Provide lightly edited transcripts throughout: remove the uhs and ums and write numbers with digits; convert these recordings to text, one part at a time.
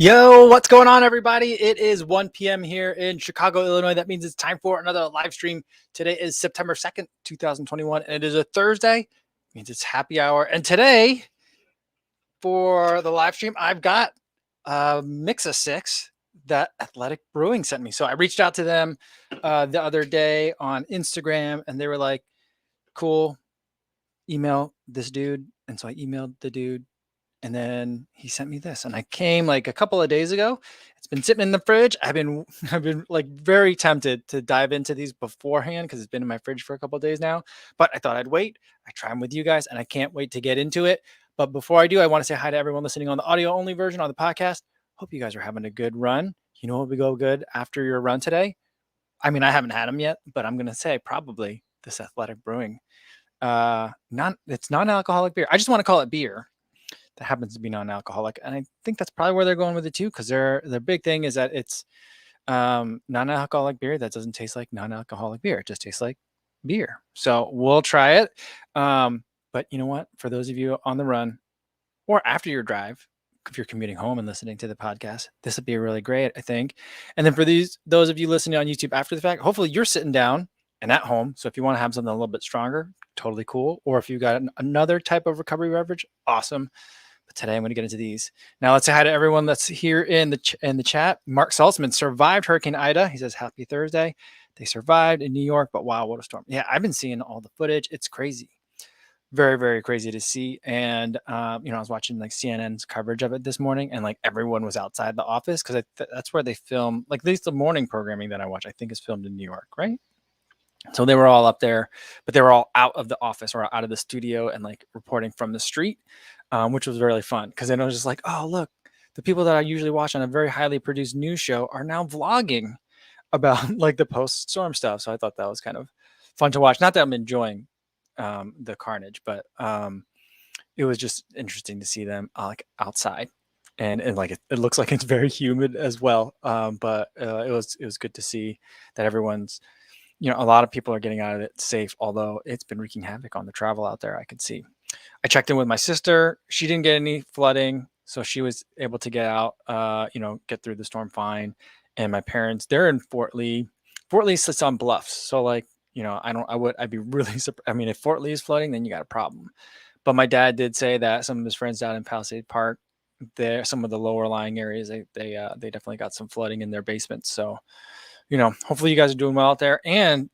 Yo, what's going on, everybody? It is 1 p.m. here in Chicago, Illinois. That means it's time for another live stream. Today is September 2nd, 2021, and it is a Thursday. It means it's happy hour. And today, for the live stream, I've got a mix of six that Athletic Brewing sent me. So I reached out to them the other day on Instagram, and they were like, cool, email this dude. And so I emailed the dude. And then he sent me this, and I came like a couple of days ago. It's been sitting in the fridge. I've been like very tempted to dive into these beforehand because it's been in my fridge for a couple of days now. But I thought I'd wait. I try them with you guys, and I can't wait to get into it. But before I do, I want to say hi to everyone listening on the audio only version on the podcast. Hope you guys are having a good run. You know what would go good after your run today? I mean, I haven't had them yet, but I'm gonna say probably this Athletic Brewing. It's non-alcoholic beer. I just want to call it beer that happens to be non-alcoholic, and I think that's probably where they're going with it too, because their big thing is that it's non-alcoholic beer that doesn't taste like non-alcoholic beer. It just tastes like beer. So we'll try it. But you know what? For those of you on the run or after your drive, if you're commuting home and listening to the podcast, this would be really great, I think. And then for those of you listening on YouTube after the fact, hopefully you're sitting down and at home. So if you want to have something a little bit stronger, totally cool. Or if you got another type of recovery beverage, awesome. But today I'm going to get into these. Now let's say hi to everyone that's here in the chat. Mark Saltzman survived Hurricane Ida. He says, happy Thursday. They survived in New York, but wow, what a storm. Yeah, I've been seeing all the footage. It's crazy. Very, very crazy to see. And, I was watching like CNN's coverage of it this morning, and like everyone was outside the office because that's where they film, like at least the morning programming that I watch, I think is filmed in New York, right? So they were all up there, but they were all out of the office or out of the studio and like reporting from the street, which was really fun because then I was just like, oh, look, the people that I usually watch on a very highly produced news show are now vlogging about like the post-storm stuff. So I thought that was kind of fun to watch. Not that I'm enjoying the carnage, but it was just interesting to see them like outside. And like it looks like it's very humid as well. But it was good to see that everyone's, a lot of people are getting out of it safe, although it's been wreaking havoc on the travel out there. I could see. I checked in with my sister. She didn't get any flooding, so she was able to get out, get through the storm fine. And my parents, they're in Fort Lee. Fort Lee sits on bluffs. So like, I'd be really surprised. I mean, if Fort Lee is flooding, then you got a problem. But my dad did say that some of his friends down in Palisade Park, there, some of the lower lying areas, they definitely got some flooding in their basements. So, hopefully you guys are doing well out there. And,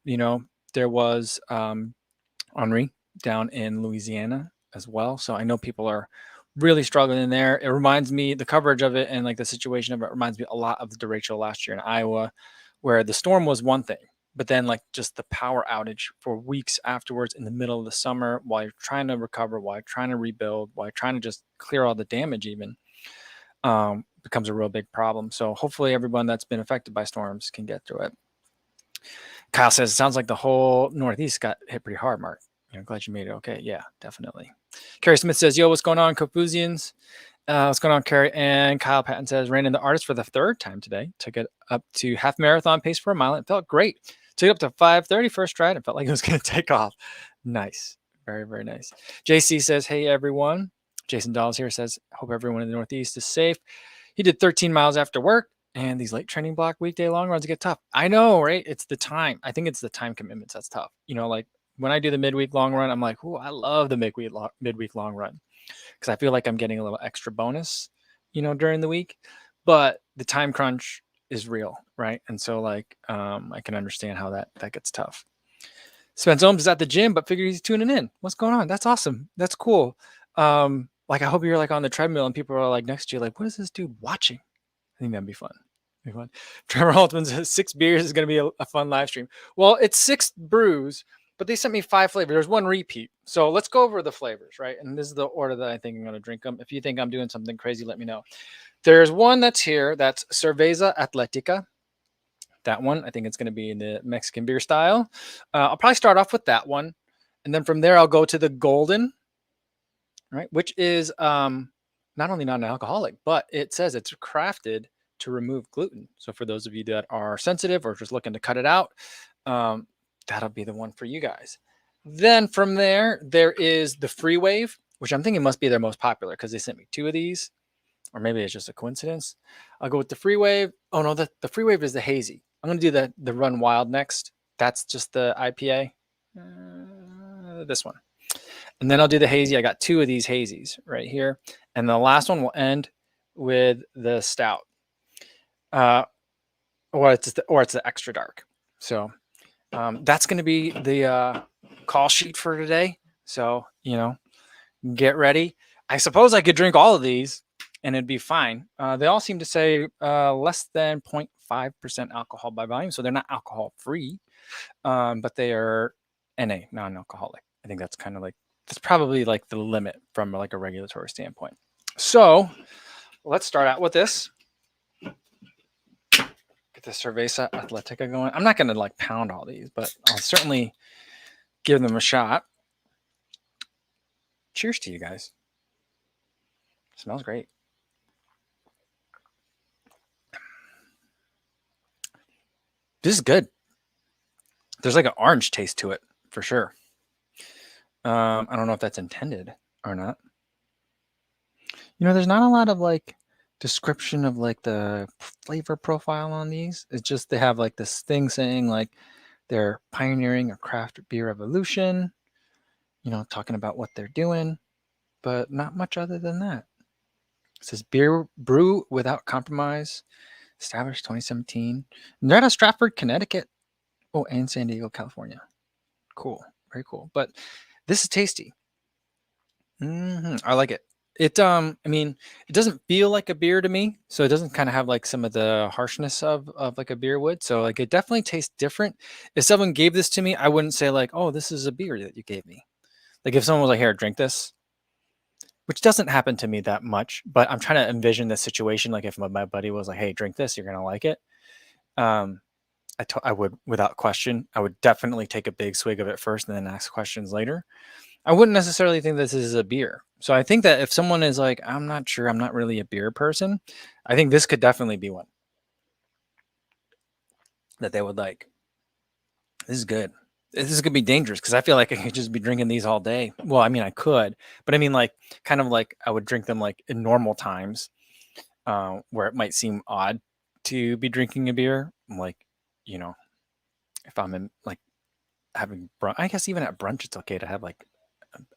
there was Henri down in Louisiana as well. So I know people are really struggling in there. It reminds me, the coverage of it and like the situation of it reminds me a lot of the derecho last year in Iowa, where the storm was one thing, but then like just the power outage for weeks afterwards in the middle of the summer while you're trying to recover, while you're trying to rebuild, while you're trying to just clear all the damage even. Becomes a real big problem. So hopefully everyone that's been affected by storms can get through it. Kyle says, it sounds like the whole Northeast got hit pretty hard, Mark. Glad you made it okay. Yeah, definitely. Carrie Smith says, yo, what's going on, Kofuzians? What's going on, Carrie? And Kyle Patton says, ran in the artist for the third time today. Took it up to half marathon pace for a mile. It felt great. Took it up to 5:30 first stride. It felt like it was going to take off. Nice. Very, very nice. JC says, hey, everyone. Jasondahl here says, hope everyone in the Northeast is safe. He did 13 miles after work, and these late training block weekday long runs get tough. I know, right? It's the time. I think it's the time commitments that's tough. Like when I do the midweek long run, I'm like, I love the midweek long run because I feel like I'm getting a little extra bonus, during the week. But the time crunch is real, right? And so like I can understand how that gets tough. Spence Ohms is at the gym, but figured he's tuning in. What's going on? That's awesome. That's cool. Like I hope you're like on the treadmill and people are like next to you, like, what is this dude watching? I think that'd be fun. Trevor Halton says 6 beers is going to be a fun live stream. Well, it's 6 brews, but they sent me 5 flavors. There's 1 repeat. So let's go over the flavors, right? And this is the order that I think I'm going to drink them. If you think I'm doing something crazy, let me know. There's one that's here. That's Cerveza Atletica. That one, I think it's going to be in the Mexican beer style. I'll probably start off with that one. And then from there, I'll go to the Golden, right? Which is not only non-alcoholic, but it says it's crafted to remove gluten. So for those of you that are sensitive or just looking to cut it out, that'll be the one for you guys. Then from there is the Free Wave, which I'm thinking must be their most popular because they sent me 2 of these. or maybe it's just a coincidence. I'll go with the free wave. Oh no, the free wave is the hazy. I'm gonna do the Run Wild next. That's just the IPA. This one. And then I'll do the hazy. I got 2 of these hazies right here. And the last one will end with the stout. Or it's the extra dark. So that's going to be the call sheet for today. So, get ready. I suppose I could drink all of these and it'd be fine. They all seem to say less than 0.5% alcohol by volume. So they're not alcohol free, but they are NA, non-alcoholic. I think that's kind of like, that's probably like the limit from like a regulatory standpoint. So let's start out with this. Get the Cerveza Atletica going. I'm not going to like pound all these, but I'll certainly give them a shot. Cheers to you guys. Smells great. This is good. There's like an orange taste to it for sure. I don't know if that's intended or not. There's not a lot of like description of like the flavor profile on these. It's just they have like this thing saying like they're pioneering a craft beer revolution, talking about what they're doing, but not much other than that. It says beer brew without compromise, established 2017. And they're out of Stratford, Connecticut. Oh, and San Diego, California. Cool. Very cool. But this is tasty. I like it. It doesn't feel like a beer to me, so it doesn't kind of have like some of the harshness of like a beer would. So like it definitely tastes different. If someone gave this to me, I wouldn't say like, oh, this is a beer that you gave me. Like if someone was like, here, drink this, which doesn't happen to me that much, but I'm trying to envision the situation. Like if my buddy was like, hey, drink this, you're gonna like it. I would, without question, I would definitely take a big swig of it first and then ask questions later. I wouldn't necessarily think this is a beer. So I think that if someone is like, I'm not sure, I'm not really a beer person, I think this could definitely be one that they would like. This is good. This is gonna be dangerous because I feel like I could just be drinking these all day. Well, I mean, I could, but I mean, like, kind of like I would drink them like in normal times, where it might seem odd to be drinking a beer. Like, if I'm in like having brunch, I guess even at brunch, it's okay to have like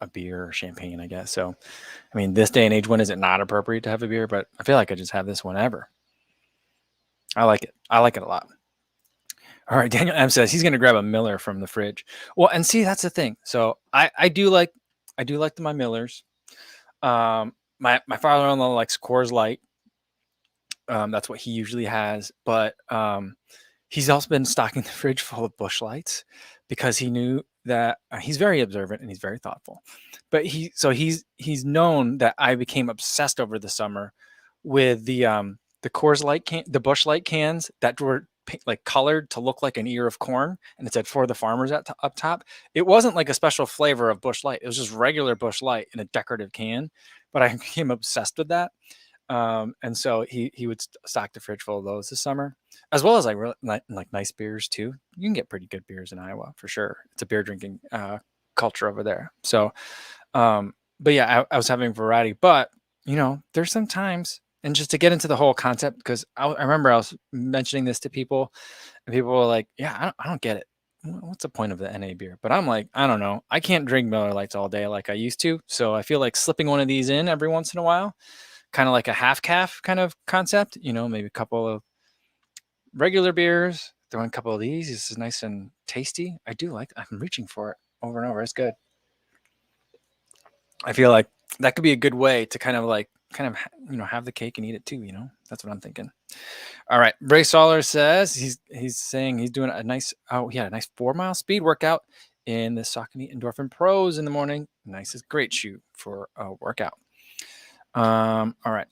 a beer or champagne, I guess. So, I mean, this day and age, when is it not appropriate to have a beer? But I feel like I just have this whenever. I like it. I like it a lot. All right, Daniel M says he's going to grab a Miller from the fridge. Well, and see, that's the thing. So I do like my Millers. My father-in-law likes Coors Light. That's what he usually has. But he's also been stocking the fridge full of Busch Lights because he knew that he's very observant and he's very thoughtful. But he's known that I became obsessed over the summer with the Coors Light the Busch Light cans that were like colored to look like an ear of corn, and it said "for the farmers" up top. It wasn't like a special flavor of Busch Light. It was just regular Busch Light in a decorative can. But I became obsessed with that. And so he would stock the fridge full of those this summer, as well as like nice beers too. You can get pretty good beers in Iowa for sure. It's a beer drinking culture over there. So, but yeah, I was having variety. But there's some times, and just to get into the whole concept, because I remember I was mentioning this to people, and people were like, "Yeah, I don't get it. What's the point of the NA beer?" But I'm like, I don't know. I can't drink Miller Lights all day like I used to. So I feel like slipping one of these in every once in a while, kind of like a half calf kind of concept, maybe a couple of regular beers, throw in a couple of these. This is nice and tasty. I do like I'm reaching for it over and over. It's good. I feel like that could be a good way to kind of have the cake and eat it too. That's what I'm thinking. All right. Bray Soller says he's saying he's doing a nice 4-mile speed workout in the Saucony Endorphin Pros in the morning. Nice is great shoe for a workout. All right.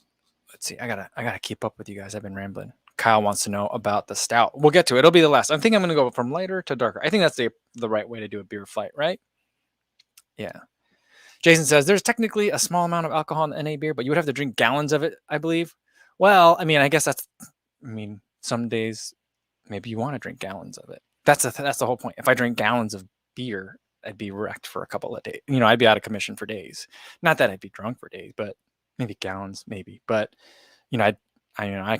Let's see. I gotta keep up with you guys. I've been rambling. Kyle wants to know about the stout. We'll get to it. It'll be the last. I think I'm gonna go from lighter to darker. I think that's the right way to do a beer flight, right? Yeah. Jason says there's technically a small amount of alcohol in NA beer, but you would have to drink gallons of it, I believe. Well, I mean, I guess some days maybe you want to drink gallons of it. That's the whole point. If I drink gallons of beer, I'd be wrecked for a couple of days. I'd be out of commission for days. Not that I'd be drunk for days, but maybe gallons, maybe, but I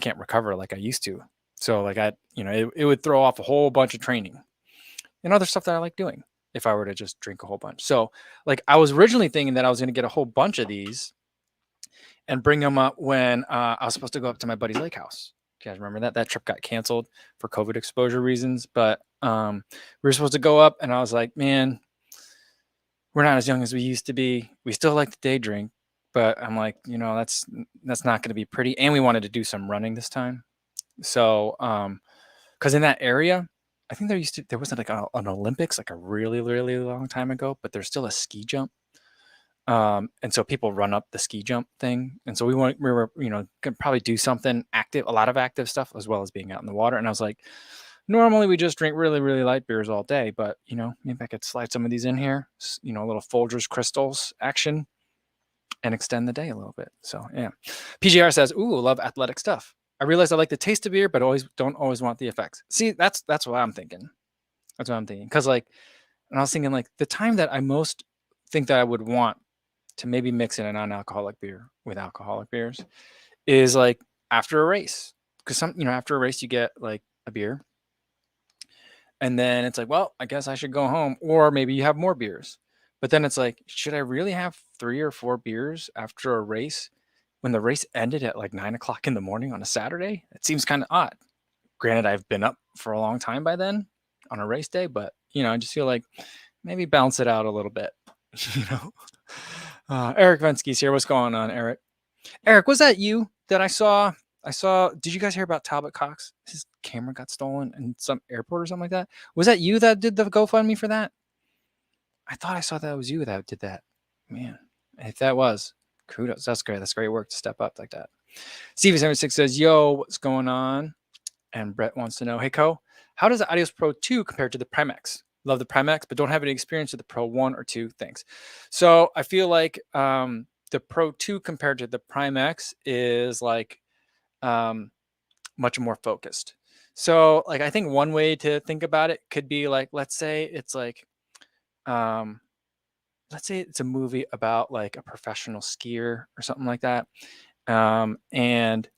can't recover like I used to. So like it would throw off a whole bunch of training and other stuff that I like doing if I were to just drink a whole bunch. So like I was originally thinking that I was going to get a whole bunch of these and bring them up when I was supposed to go up to my buddy's lake house. You guys remember that trip got canceled for COVID exposure reasons, but we were supposed to go up and I was like, man, we're not as young as we used to be. We still like to day drink, but I'm like, that's not going to be pretty. And we wanted to do some running this time. So, because in that area, I think there wasn't like an Olympics like a really, really long time ago, but there's still a ski jump. And so people run up the ski jump thing. And so we were, gonna probably do something active, a lot of active stuff, as well as being out in the water. And I was like, normally we just drink really, really light beers all day, but maybe I could slide some of these in here, a little Folgers crystals action and extend the day a little bit. So yeah. PGR says, ooh, love athletic stuff. I realize I like the taste of beer, but don't always want the effects. See, that's what I'm thinking. That's what I'm thinking. Cause and I was thinking like the time that I most think that I would want to maybe mix in a non-alcoholic beer with alcoholic beers is like after a race. Cause after a race you get like a beer and then it's like, well, I guess I should go home, or maybe you have more beers. But then it's like, should I really have 3 or 4 beers after a race when the race ended at like 9 o'clock in the morning on a Saturday? It seems kind of odd. Granted, I've been up for a long time by then on a race day, but I just feel like maybe balance it out a little bit. Eric Vensky's here. What's going on, Eric? Eric, was that you that I saw? Did you guys hear about Talbot Cox? His camera got stolen in some airport or something like that. Was that you that did the GoFundMe for that? I thought I saw that was you that did that. Man, if that was, kudos. That's great. That's great work to step up like that. Stevie76 says, yo, what's going on? And Brett wants to know, hey, Co, how does the Adios Pro 2 compare to the Prime X? Love the Prime X, but don't have any experience with the Pro 1 or 2. Thanks. So I feel like the Pro 2 compared to the Prime X is like much more focused. So like I think one way to think about it could be like, let's say it's a movie about like a professional skier or something like that. And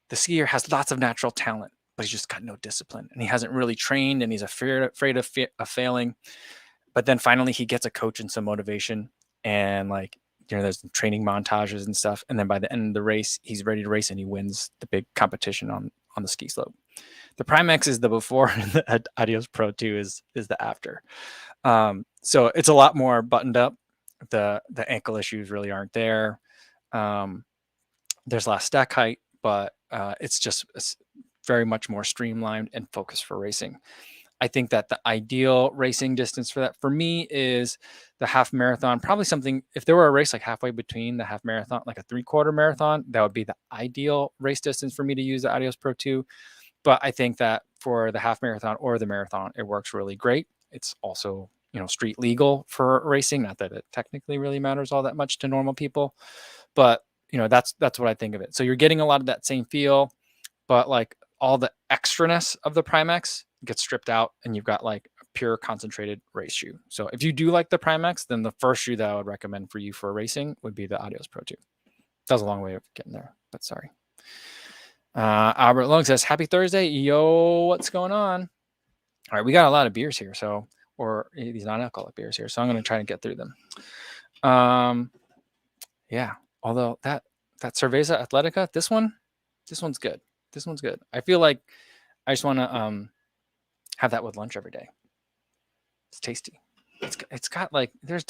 the skier has lots of natural talent, but he's just got no discipline and he hasn't really trained and he's afraid of failing. But then finally he gets a coach and some motivation and like, there's training montages and stuff. And then by the end of the race, he's ready to race and he wins the big competition on the ski slope. The Prime X is the before and the Adios Pro 2 is the after. So it's a lot more buttoned up. The ankle issues really aren't there. There's less stack height, but it's very much more streamlined and focused for racing. I think that the ideal racing distance for that for me is the half marathon. Probably something, if there were a race like halfway between the half marathon, like a 3/4 marathon, that would be the ideal race distance for me to use the Adios Pro 2. But I think that for the half marathon or the marathon, it works really great. It's also, street legal for racing. Not that it technically really matters all that much to normal people, but that's what I think of it. So you're getting a lot of that same feel, but like all the extraness of the Prime X gets stripped out and you've got like a pure concentrated race shoe. So if you do like the Prime X, then the first shoe that I would recommend for you for racing would be the Adios Pro 2. That was a long way of getting there, but sorry. Albert Long says, happy Thursday. Yo, what's going on? All right, we got a lot of beers here, or these non-alcoholic beers here, so I'm going to try to get through them. Yeah, although that Cerveza Atletica, this one's good. This one's good. I feel like I just want to have that with lunch every day. It's tasty. It's got like there's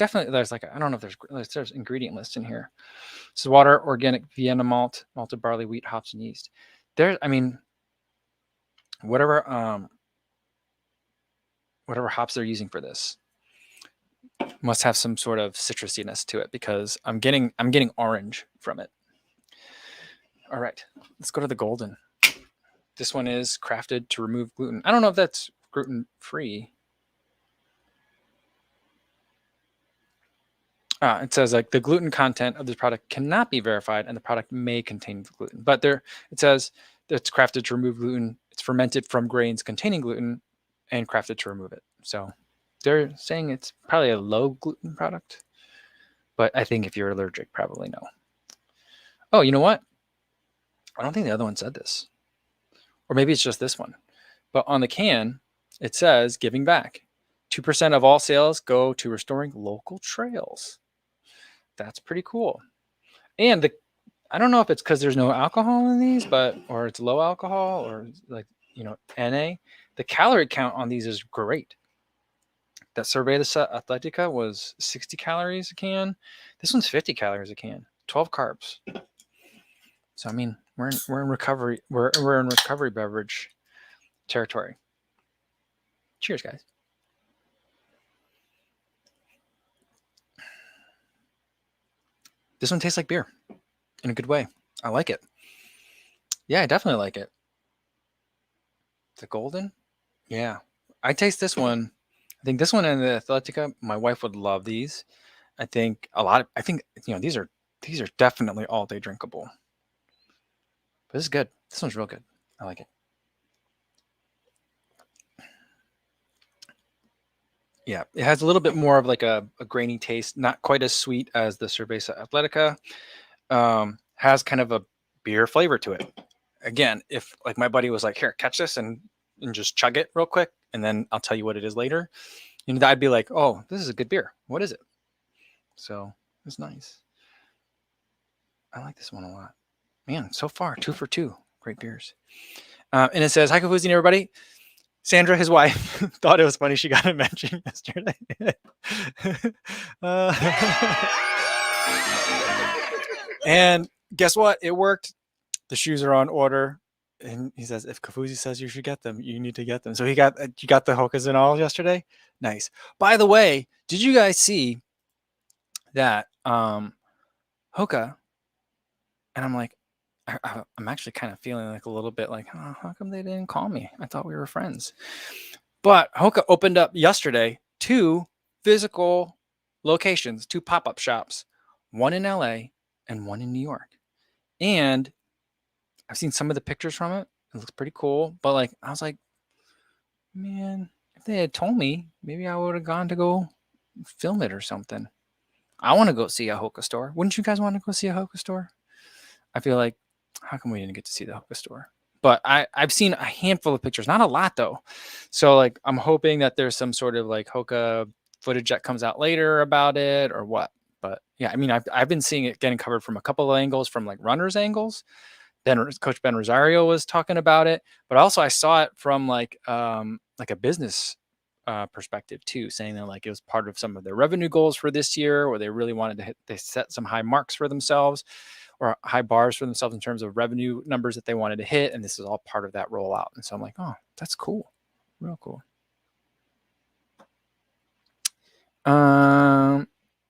like I don't know if there's ingredient lists in here. So water, organic Vienna malt, malted barley, wheat, hops, and yeast. Whatever hops they're using for this must have some sort of citrusiness to it because I'm getting orange from it. All right, let's go to the golden. This one is crafted to remove gluten. I don't know if that's gluten free. It says like the gluten content of this product cannot be verified and the product may contain gluten, but it says it's crafted to remove gluten. It's fermented from grains containing gluten and crafted to remove it. So they're saying it's probably a low gluten product, but I think if you're allergic, probably no. Oh, you know what? I don't think the other one said this. Or maybe it's just this one. But on the can, it says giving back. 2% of all sales go to restoring local trails. That's pretty cool. And I don't know if it's because there's no alcohol in these, or it's low alcohol, or like, NA. The calorie count on these is great. That Cerveza Atletica was 60 calories a can. This one's 50 calories a can, 12 carbs. So I mean, we're in recovery. We're in recovery beverage territory. Cheers, guys. This one tastes like beer in a good way. I like it. Yeah, I definitely like it. The golden? Yeah. I taste this one. I think this one and the Athletica, my wife would love these. I think these are definitely all day drinkable. But this is good. This one's real good. I like it. Yeah, it has a little bit more of like a grainy taste, not quite as sweet as the Cerveza Atletica. Has kind of a beer flavor to it. Again, if like my buddy was like, "Here, catch this and just chug it real quick, and then I'll tell you what it is later," I'd be like, "Oh, this is a good beer. What is it?" So it's nice. I like this one a lot. Man, so far 2 for 2, great beers. And it says, "Hi, kofuzi, everybody." Sandra, his wife, thought it was funny she got a mention yesterday. And guess what? It worked. The shoes are on order. And he says, if kofuzi says you should get them, you need to get them. So you got the Hokas and all yesterday? Nice. By the way, did you guys see that Hoka? And I'm like, I'm actually kind of feeling like a little bit like, oh, how come they didn't call me? I thought we were friends. But Hoka opened up yesterday 2 physical locations, 2 pop-up shops, one in LA and one in New York. And I've seen some of the pictures from it. It looks pretty cool. But like, I was like, man, if they had told me, maybe I would have gone to go film it or something. I want to go see a Hoka store. Wouldn't you guys want to go see a Hoka store? I feel like, how come we didn't get to see the Hoka store? But I've seen a handful of pictures, not a lot though. So like, I'm hoping that there's some sort of like Hoka footage that comes out later about it or what. But yeah, I mean, I've been seeing it getting covered from a couple of angles, from like runners angles. Then Coach Ben Rosario was talking about it, but also I saw it from like a business perspective too, saying that like it was part of some of their revenue goals for this year, or they really wanted to they set some high marks for themselves or high bars for themselves in terms of revenue numbers that they wanted to hit. And this is all part of that rollout. And so I'm like, oh, that's cool. Real cool.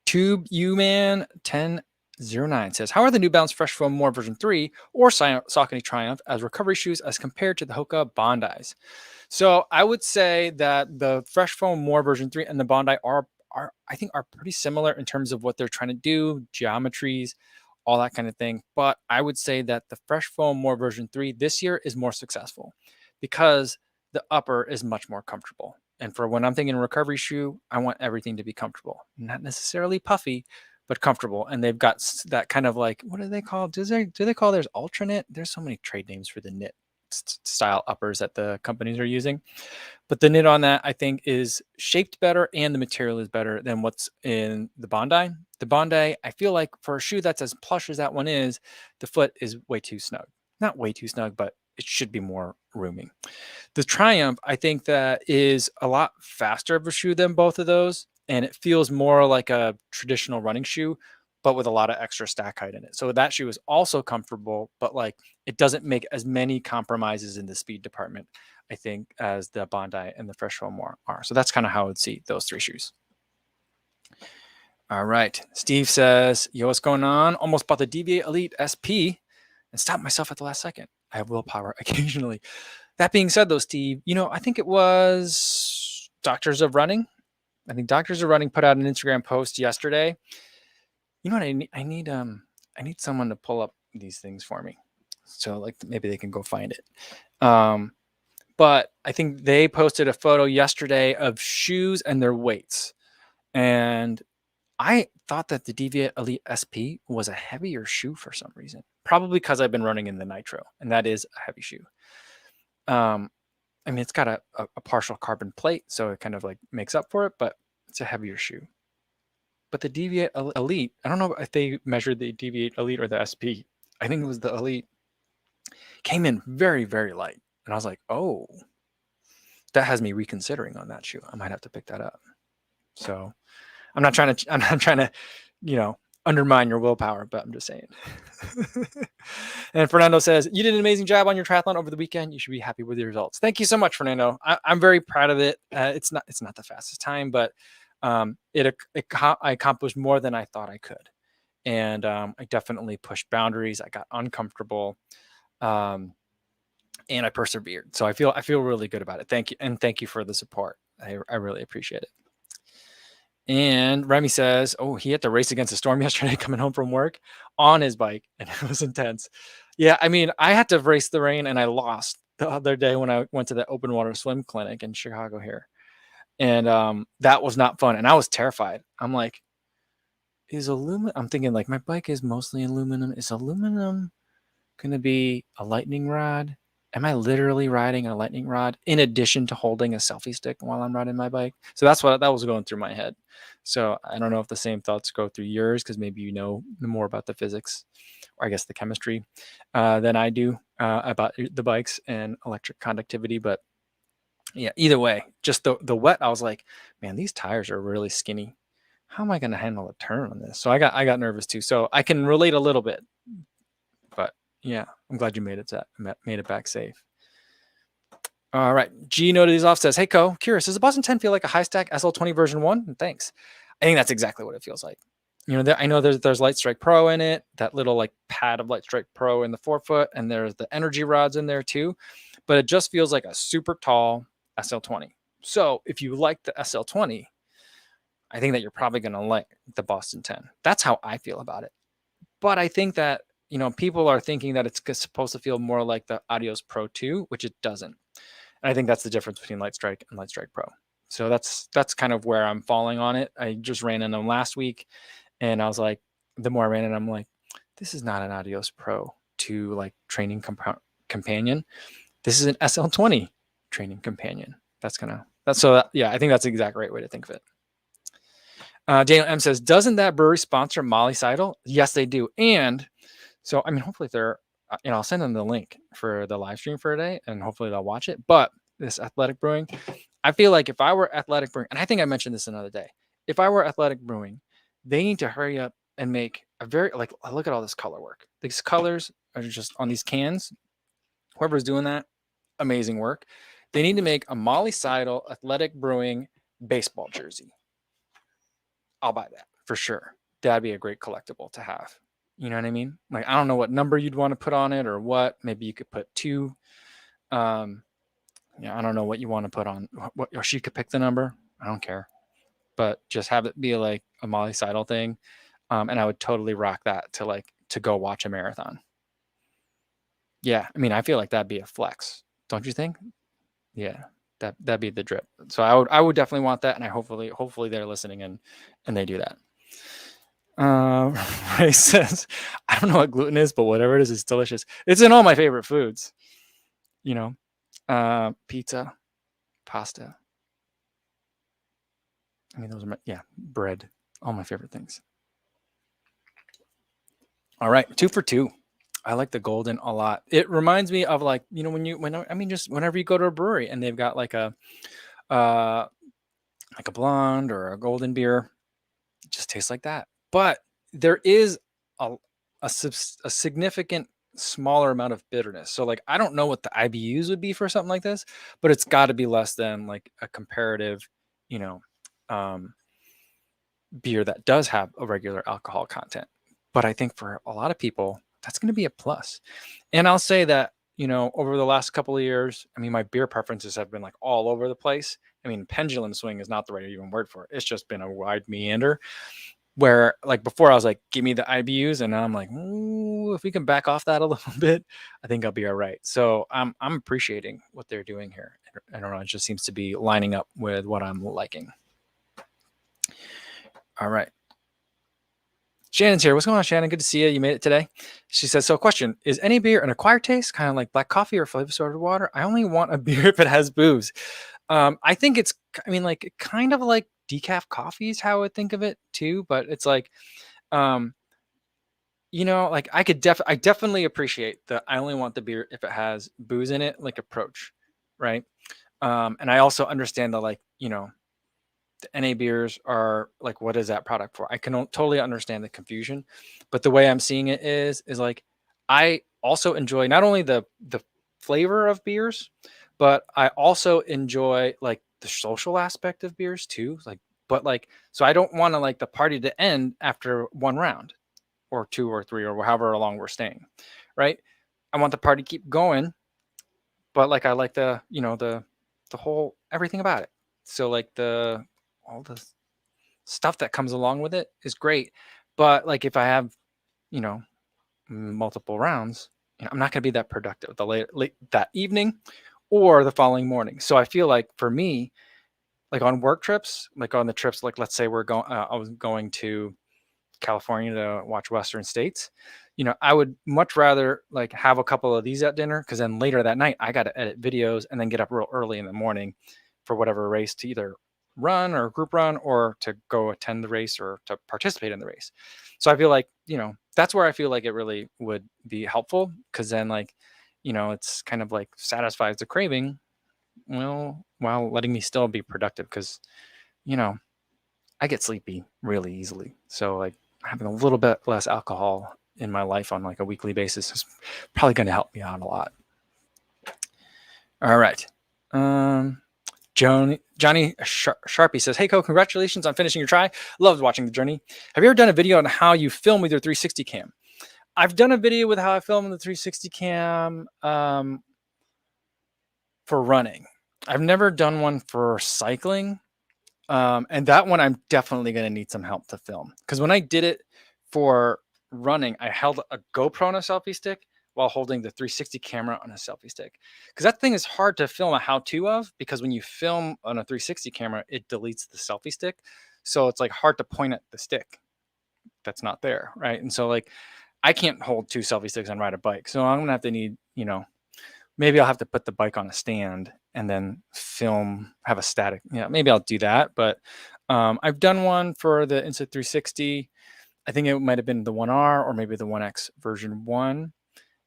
Tube U-Man 1009 says, how are the New Balance Fresh Foam More version 3 or Saucony Triumph as recovery shoes as compared to the Hoka Bondis? So I would say that the Fresh Foam More version 3 and the Bondi are I think are pretty similar in terms of what they're trying to do, geometries, all that kind of thing. But I would say that the Fresh Foam More version 3 this year is more successful because the upper is much more comfortable. And for when I'm thinking recovery shoe, I want everything to be comfortable, not necessarily puffy, but comfortable. And they've got that kind of like, what do they call? Do they call theirs Ultra Knit? There's so many trade names for the knit style uppers that the companies are using. But the knit on that, I think, is shaped better and the material is better than what's in the Bondi. The Bondi, I feel like for a shoe that's as plush as that one is, the foot is way too snug. Not way too snug, but it should be more roomy. The Triumph, I think that is a lot faster of a shoe than both of those. And it feels more like a traditional running shoe, but with a lot of extra stack height in it. So that shoe is also comfortable, but like it doesn't make as many compromises in the speed department, I think, as the Bondi and the Fresh Foam More are. So that's kind of how I would see those 3 shoes. All right. Steve says, yo, what's going on? Almost bought the DBA Elite SP and stopped myself at the last second. I have willpower occasionally. That being said, though, Steve, I think it was Doctors of Running. I think Doctors of Running put out an Instagram post yesterday. You know what I need? I need someone to pull up these things for me. So like maybe they can go find it. But I think they posted a photo yesterday of shoes and their weights. And I thought that the Deviate Elite SP was a heavier shoe for some reason. probably because I've been running in the nitro, and that is a heavy shoe. I mean, it's got a partial carbon plate, so it kind of like makes up for it, but it's a heavier shoe. But the Deviate Elite, I don't know if they measured the Deviate Elite or the SP. I think it was the Elite. Came in very, very light. And I was like, oh, that has me reconsidering on that shoe. I might have to pick that up. So I'm not trying to, undermine your willpower, but I'm just saying. And Fernando says, you did an amazing job on your triathlon over the weekend. You should be happy with your results. Thank you so much, Fernando. I'm very proud of it. It's not the fastest time, but I accomplished more than I thought I could. And I definitely pushed boundaries. I got uncomfortable. And I persevered. So I feel really good about it. Thank you. And thank you for the support. I really appreciate it. And Remy says, oh, he had to race against a storm yesterday coming home from work on his bike, and it was intense. Yeah, I mean, I had to race the rain, and I lost the other day when I went to the open water swim clinic in Chicago here. And that was not fun. And I was terrified. I'm like, I'm thinking like my bike is mostly aluminum. Is aluminum going to be a lightning rod? Am I literally riding a lightning rod in addition to holding a selfie stick while I'm riding my bike? So that was going through my head. So I don't know if the same thoughts go through yours, because maybe you know more about the physics, or I guess the chemistry, than I do about the bikes and electric conductivity. But yeah, either way, just the wet, I was like, man, these tires are really skinny. How am I going to handle a turn on this? So I got nervous too. So I can relate a little bit, but yeah, I'm glad you made it back safe. All right. G noted these off, says, hey, curious, does the Boston 10 feel like a high stack SL20 version 1? Thanks. I think that's exactly what it feels like. I know there's Light Strike Pro in it, that little like pad of Light Strike Pro in the forefoot, and there's the energy rods in there too, but it just feels like a super tall SL20. So if you like the SL20, I think that you're probably going to like the Boston 10. That's how I feel about it. But I think that, people are thinking that it's supposed to feel more like the Adios Pro 2, which it doesn't. And I think that's the difference between Light Strike and Light Strike Pro. So that's kind of where I'm falling on it. I just ran in them last week, and I was like, the more I ran in, I'm like, this is not an Adios Pro 2 like training companion. This is an SL20 training companion. I think that's the exact right way to think of it. Daniel M says, doesn't that brewery sponsor Molly Seidel? Yes, they do. And so, I mean, hopefully they're, I'll send them the link for the live stream for today, and hopefully they'll watch it. But this Athletic Brewing, I feel like if I were Athletic Brewing, and I think I mentioned this another day, if I were Athletic Brewing, they need to hurry up and make a look at all this color work. These colors are just on these cans. Whoever's doing that, amazing work. They need to make a Molly Seidel Athletic Brewing baseball jersey. I'll buy that for sure. That'd be a great collectible to have. You know what I mean? Like, I don't know what number you'd want to put on it or what. Maybe you could put 2. I don't know what you want to put on. Or she could pick the number. I don't care. But just have it be like a Molly Seidel thing. And I would totally rock that to go watch a marathon. Yeah, I mean, I feel like that'd be a flex. Don't you think? Yeah, that'd be the drip. So I would definitely want that, and I hopefully they're listening and they do that. Ray says, I don't know what gluten is, but whatever it is, it's delicious. It's in all my favorite foods. Pizza, pasta. I mean, those are bread, all my favorite things. All right, 2 for 2. I like the golden a lot. It reminds me of just whenever you go to a brewery and they've got like a blonde or a golden beer, it just tastes like that. But there is a significant smaller amount of bitterness. So like, I don't know what the IBUs would be for something like this, but it's got to be less than like a comparative, beer that does have a regular alcohol content. But I think for a lot of people, that's going to be a plus. And I'll say that, over the last couple of years, I mean, my beer preferences have been like all over the place. I mean, pendulum swing is not the right even word for it. It's just been a wide meander where like before I was like, give me the IBUs. And now I'm like, ooh, if we can back off that a little bit, I think I'll be all right. So I'm appreciating what they're doing here. I don't know. It just seems to be lining up with what I'm liking. All right. Shannon's here. What's going on, Shannon? Good to see you. You made it today. She says, so question, is any beer an acquired taste, kind of like black coffee or flavor soda water? I only want a beer if it has booze. I think it's, I mean, like kind of like decaf coffee is how I would think of it too. But it's like, um, like I definitely appreciate the I only want the beer if it has booze in it, like approach, right? And I also understand the like, the NA beers are like, what is that product for? I can totally understand the confusion, but the way I'm seeing it is like, I also enjoy not only the flavor of beers, but I also enjoy like the social aspect of beers too. Like, but like, so I don't want to like the party to end after one round or two or three or however long we're staying, right? I want the party to keep going, but like I like the whole everything about it. So like the all the stuff that comes along with it is great. But like if I have, you know, multiple rounds, I'm not going to be that productive the late that evening or the following morning. So I feel like for me, like on work trips, like on the trips, like let's say I was going to California to watch Western States, I would much rather like have a couple of these at dinner because then later that night I got to edit videos and then get up real early in the morning for whatever race to either run or group run or to go attend the race or to participate in the race. So I feel like, that's where I feel like it really would be helpful because then like, it's kind of like satisfies the craving, well, while letting me still be productive because, you know, I get sleepy really easily. So like having a little bit less alcohol in my life on like a weekly basis is probably going to help me out a lot. All right. Johnny Sharpie says, "Hey, congratulations on finishing your try. Loved watching the journey. Have you ever done a video on how you film with your 360 cam?" I've done a video with how I film with the 360 cam for running. I've never done one for cycling. And that one I'm definitely going to need some help to film because when I did it for running, I held a GoPro on a selfie stick while holding the 360 camera on a selfie stick because that thing is hard to film a how-to of because when you film on a 360 camera, it deletes the selfie stick. So it's like hard to point at the stick that's not there. Right. And so like I can't hold two selfie sticks and ride a bike. So I'm going to have to need, maybe I'll have to put the bike on a stand and then have a static. Yeah, maybe I'll do that. But I've done one for the Insta 360. I think it might have been the 1R or maybe the 1X version 1.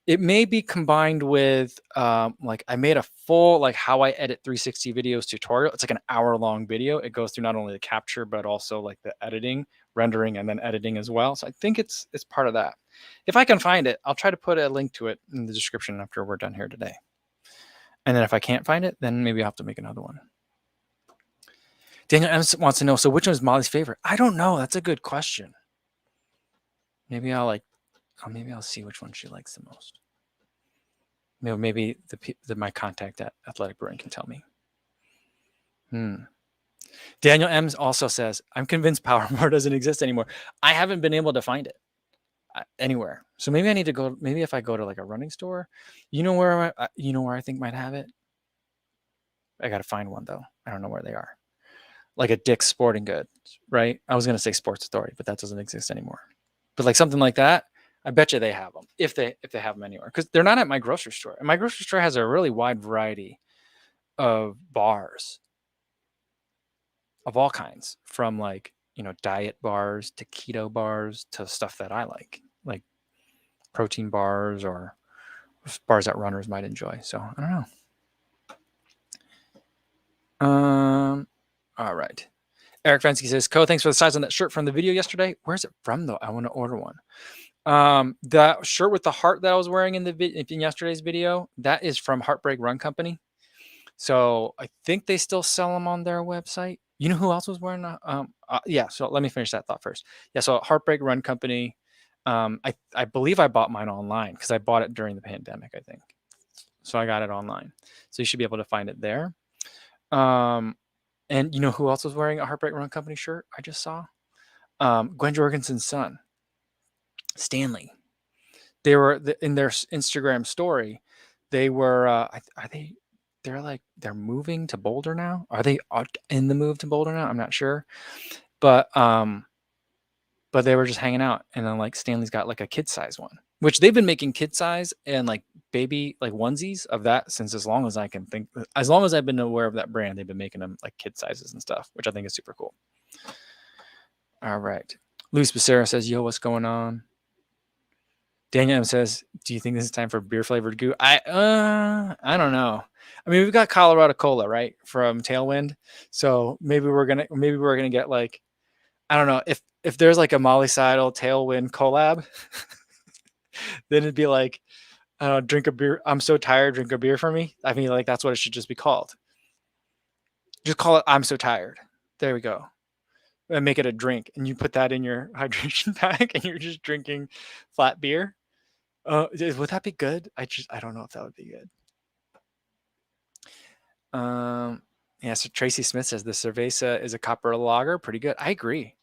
It may be combined with like I made a full like how I edit 360 videos tutorial. It's like an hour-long video. It goes through not only the capture but also like the editing, rendering, and then editing as well. So I think it's part of that. If I can find it, I'll try to put a link to it in the description after we're done here today. And then if I can't find it, then maybe I'll have to make another one. Daniel M wants to know, so which one is Molly's favorite? I don't know. That's a good question. Maybe I'll see which one she likes the most. Maybe my contact at Athletic Brewing can tell me. Daniel M also says, I'm convinced Power More doesn't exist anymore. I haven't been able to find it anywhere. So maybe I need to go. Maybe if I go to like a running store, where I think might have it. I got to find one though. I don't know where they are. Like a Dick's Sporting Goods, right? I was going to say Sports Authority, but that doesn't exist anymore. But like something like that, I bet you they have them if they have them anywhere because they're not at my grocery store. And my grocery store has a really wide variety of bars of all kinds, from like diet bars to keto bars to stuff that I like protein bars or bars that runners might enjoy. So I don't know. All right. Eric Fensky says, thanks for the size on that shirt from the video yesterday. Where's it from though? I want to order one. That shirt with the heart that I was wearing in yesterday's video, that is from Heartbreak Run Company. So I think they still sell them on their website. You know who else was wearing yeah, so let me finish that thought first. Yeah, so Heartbreak Run Company. I believe I bought mine online because I bought it during the pandemic, I think. So I got it online. So you should be able to find it there. And you know who else was wearing a Heartbreak Run Company shirt? I just saw Gwen Jorgensen's son, Stanley. They were in their Instagram story. They were. Are they? They're moving to Boulder now. Are they in the move to Boulder now? I'm not sure, but but they were just hanging out, and then like Stanley's got like a kid size one, which they've been making kid size and like baby like onesies of that since as long as I can think. As long as I've been aware of that brand, they've been making them like kid sizes and stuff, which I think is super cool. All right. Luis Becerra says, "Yo, what's going on?" Daniel says, "Do you think this is time for beer flavored goo?" I don't know. I mean, we've got Colorado Cola, right, from Tailwind. So maybe we're gonna get like, I don't know, if there's like a Molly Seidel Tailwind collab, then it'd be like, drink a beer. I'm so tired. Drink a beer for me. I mean, like that's what it should just be called. Just call it "I'm so tired." There we go. And make it a drink, and you put that in your hydration pack, and you're just drinking flat beer. Would that be good? I don't know if that would be good. Yeah. So Tracy Smith says the cerveza is a copper lager. Pretty good. I agree.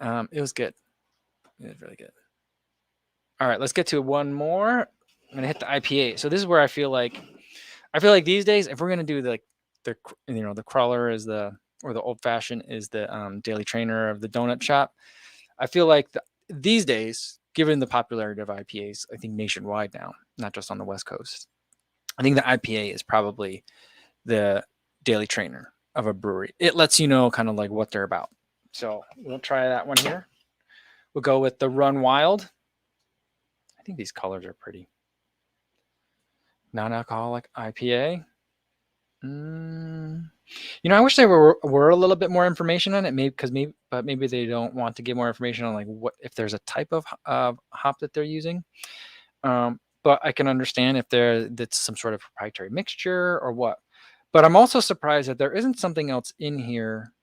It was good. It was really good. All right, let's get to one more. I'm gonna hit the IPA. So this is where I feel like these days, if we're gonna do the crawler is the old fashioned is the daily trainer of the donut shop. I feel like these days, given the popularity of IPAs, I think nationwide now, not just on the West Coast, I think the IPA is probably the daily trainer of a brewery. It lets you know kind of like what they're about. So we'll try that one here. We'll go with the Run Wild. I think these colors are pretty. Non-alcoholic IPA. I wish there were a little bit more information on it, but maybe they don't want to give more information on like what if there's a type of hop that they're using. But I can understand if that's some sort of proprietary mixture or what. But I'm also surprised that there isn't something else in here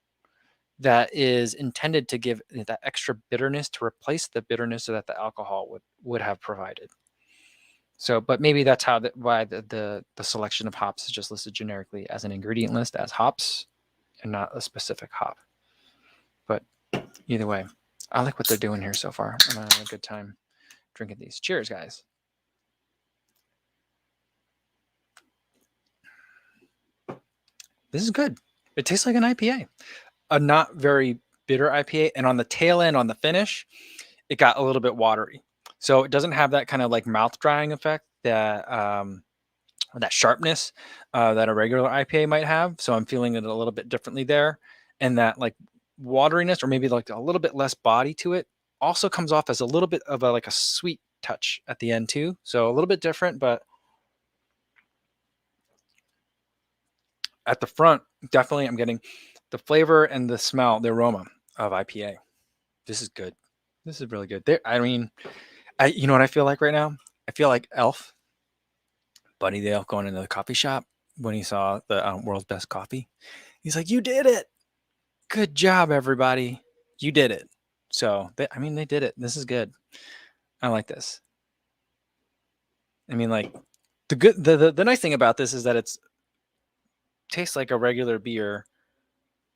that is intended to give that extra bitterness to replace the bitterness that the alcohol would have provided. So, but maybe that's why the selection of hops is just listed generically as an ingredient list as hops and not a specific hop. But either way, I like what they're doing here so far. I'm having a good time drinking these. Cheers, guys. This is good. It tastes like an IPA, a not very bitter IPA. And on the tail end, on the finish, it got a little bit watery. So it doesn't have that kind of like mouth drying effect that sharpness that a regular IPA might have. So I'm feeling it a little bit differently there. And that like wateriness or maybe like a little bit less body to it also comes off as a little bit of a sweet touch at the end too. So a little bit different, but at the front, definitely I'm getting the flavor and the smell, the aroma of IPA. This is good. This is really good. I mean, you know what I feel like right now? I feel like Elf, Buddy the Elf going into the coffee shop when he saw the world's best coffee. He's like, "You did it. Good job, everybody. You did it." So, they did it. This is good. I like this. I mean, like the nice thing about this is that it's tastes like a regular beer.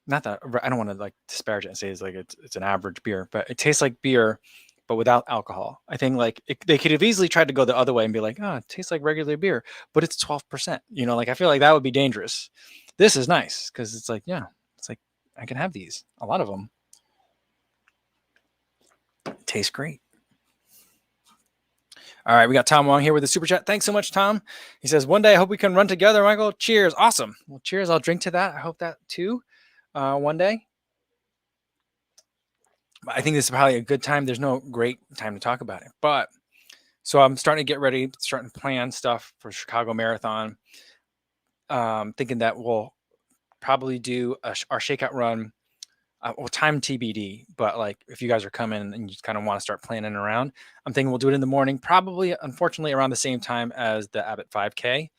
Not that I don't want to like disparage it and say it's an average beer, but it tastes like beer, but without alcohol. I think like they could have easily tried to go the other way and be like, "Oh, it tastes like regular beer, but it's 12%." Like I feel like that would be dangerous. This is nice because it's like, yeah, it's like I can have these, a lot of them. Tastes great. All right, we got Tom Wong here with the super chat. Thanks so much, Tom. He says, "One day I hope we can run together, Michael. Cheers. Awesome. Well, cheers. I'll drink to that. I hope that too. One day." I think this is probably a good time. There's no great time to talk about it, but so I'm starting to get ready, starting to plan stuff for Chicago Marathon. Thinking that we'll probably do our shakeout run. Well, time TBD, but like if you guys are coming and you just kind of want to start planning around, I'm thinking we'll do it in the morning, probably, unfortunately, around the same time as the Abbott 5K.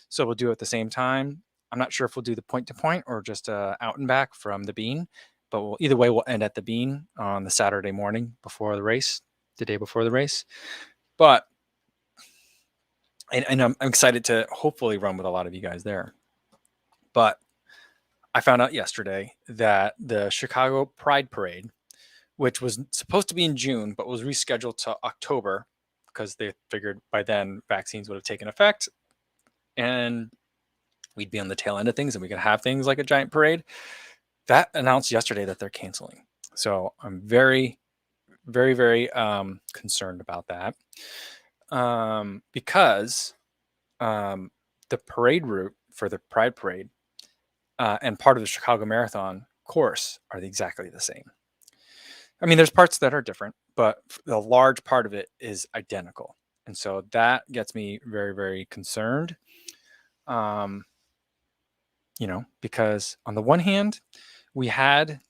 So we'll do it at the same time. I'm not sure if we'll do the point to point or just out and back from the Bean, but either way, we'll end at the Bean on the Saturday morning before the race, the day before the race. But and I'm excited to hopefully run with a lot of you guys there. But I found out yesterday that the Chicago Pride Parade, which was supposed to be in June, but was rescheduled to October because they figured by then vaccines would have taken effect and we'd be on the tail end of things and we could have things like a giant parade. That announced yesterday that they're canceling. So I'm very, very, very concerned about that because the parade route for the Pride Parade and part of the Chicago Marathon course are exactly the same. I mean, there's parts that are different, but the large part of it is identical. And so that gets me very, very concerned. Because on the one hand, we had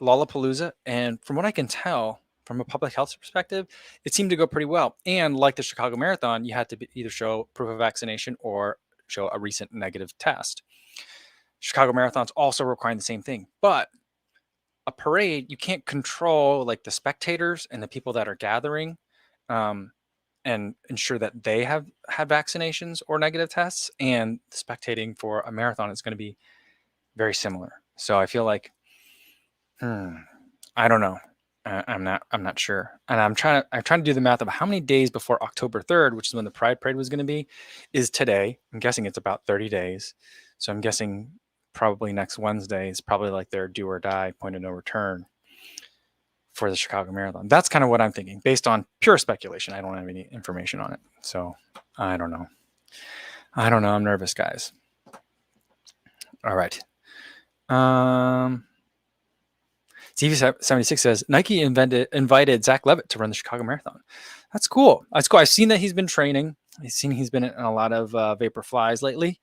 Lollapalooza, and from what I can tell, from a public health perspective, it seemed to go pretty well. And like the Chicago Marathon, you had to either show proof of vaccination or show a recent negative test. Chicago Marathon's also requiring the same thing, but a parade, you can't control like the spectators and the people that are gathering, and ensure that they have had vaccinations or negative tests. And spectating for a marathon is going to be very similar. So I feel like, I don't know. I'm not sure. And I'm trying to do the math of how many days before October 3rd, which is when the Pride Parade was going to be, is today. I'm guessing it's about 30 days. So I'm guessing probably next Wednesday is probably like their do or die point of no return for the Chicago Marathon. That's kind of what I'm thinking based on pure speculation. I don't have any information on it. So I don't know. I'm nervous, guys. All right. CV76 says Nike invited Zach Levitt to run the Chicago Marathon. That's cool. I've seen that he's been training. He's been in a lot of Vapor Flies lately,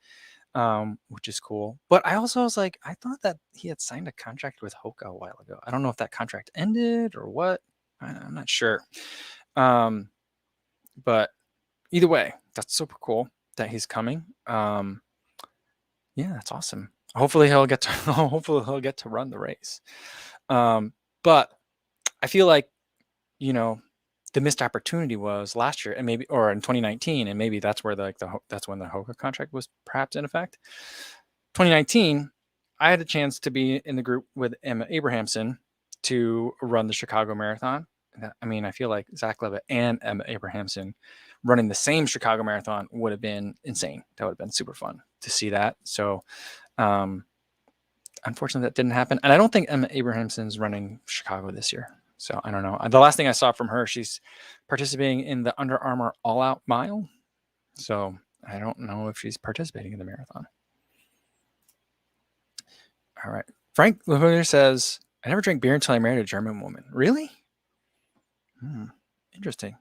which is cool. But I also was like, I thought that he had signed a contract with Hoka a while ago. I don't know if that contract ended or what. I'm not sure. But either way, that's super cool that he's coming. Yeah, that's awesome. Hopefully he'll get to run the race. But I feel like, the missed opportunity was last year, and maybe, or in 2019, and maybe that's where that's when the Hoka contract was perhaps in effect. 2019, I had a chance to be in the group with Emma Abrahamson to run the Chicago Marathon. I mean, I feel like Zach Levitt and Emma Abrahamson running the same Chicago Marathon would have been insane. That would have been super fun to see that. So, unfortunately, that didn't happen. And I don't think Emma Abrahamson's running Chicago this year. So I don't know. The last thing I saw from her, she's participating in the Under Armour All Out Mile. So I don't know if she's participating in the marathon. All right. Frank Lehooner says, I never drank beer until I married a German woman. Really? Interesting.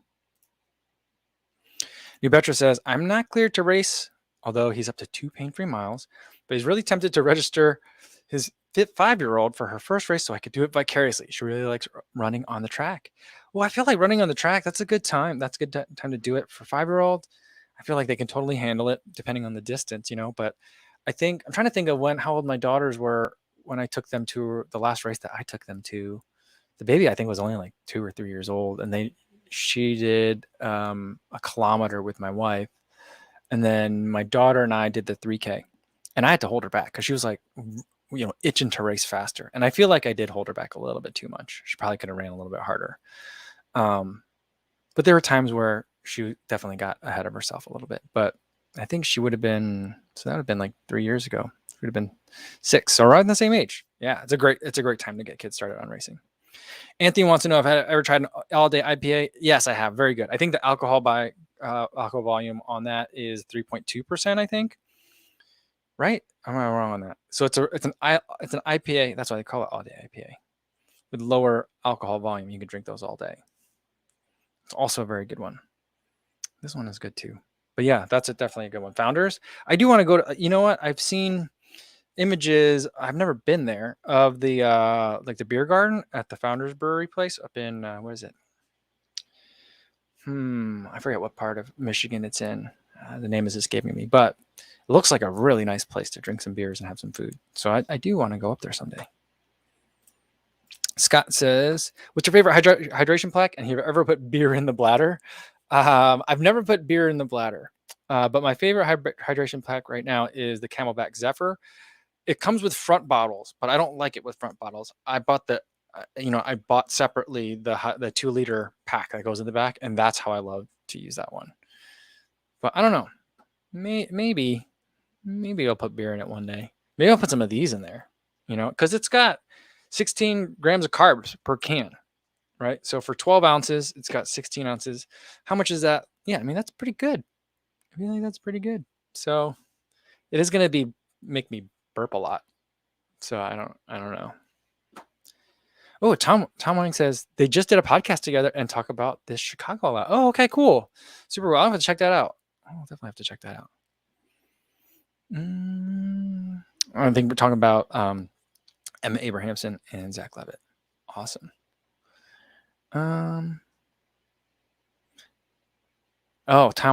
New Betra says, I'm not cleared to race, although he's up to 2 pain-free miles, but he's really tempted to register his fit 5-year-old for her first race so I could do it vicariously. She really likes running on the track. Well, I feel like running on the track, that's a good time. That's a good time to do it for 5-year-old. I feel like they can totally handle it depending on the distance, but I'm trying to think of how old my daughters were when I took them to the last race that I took them to. The baby, I think, was only like 2 or 3 years old, and she did a kilometer with my wife, and then my daughter and I did the 3K, and I had to hold her back because she was like, itching to race faster, and I feel like I did hold her back a little bit too much. She probably could have ran a little bit harder, but there were times where she definitely got ahead of herself a little bit. But I think she would have been, so that would have been like 3 years ago. She would have been 6, so around the same age. Yeah, it's a great time to get kids started on racing. Anthony wants to know if I ever tried an all-day IPA. Yes, I have. Very good. I think the alcohol volume on that is 3.2%. I think. Right? Am I wrong on that? So it's an IPA. That's why they call it all-day IPA. With lower alcohol volume, you can drink those all day. It's also a very good one. This one is good too. But yeah, that's definitely a good one. Founders. I do want to go to. You know what? I've seen images. I've never been there of the the beer garden at the Founders Brewery place up in what is it? I forget what part of Michigan it's in. The name is escaping me, but it looks like a really nice place to drink some beers and have some food. So I do want to go up there someday. Scott says, what's your favorite hydration plaque? And have you ever put beer in the bladder? I've never put beer in the bladder, but my favorite hydration plaque right now is the Camelback Zephyr. It comes with front bottles, but I don't like it with front bottles. I bought I bought separately the 2-liter pack that goes in the back, and that's how I love to use that one. But I don't know. Maybe I'll put beer in it one day. Maybe I'll put some of these in there. because it's got 16 grams of carbs per can, right? So for 12 ounces, it's got 16 ounces. How much is that? Yeah, I mean, that's pretty good. I feel like that's pretty good. So it is going to make me burp a lot. So I don't know. Oh, Tom Wang says they just did a podcast together and talk about this Chicago a lot. Oh, okay, cool. Super well. I'll have to check that out. I'll definitely have to check that out. I think we're talking about Emma Abrahamson and Zach Levitt. Awesome. Tom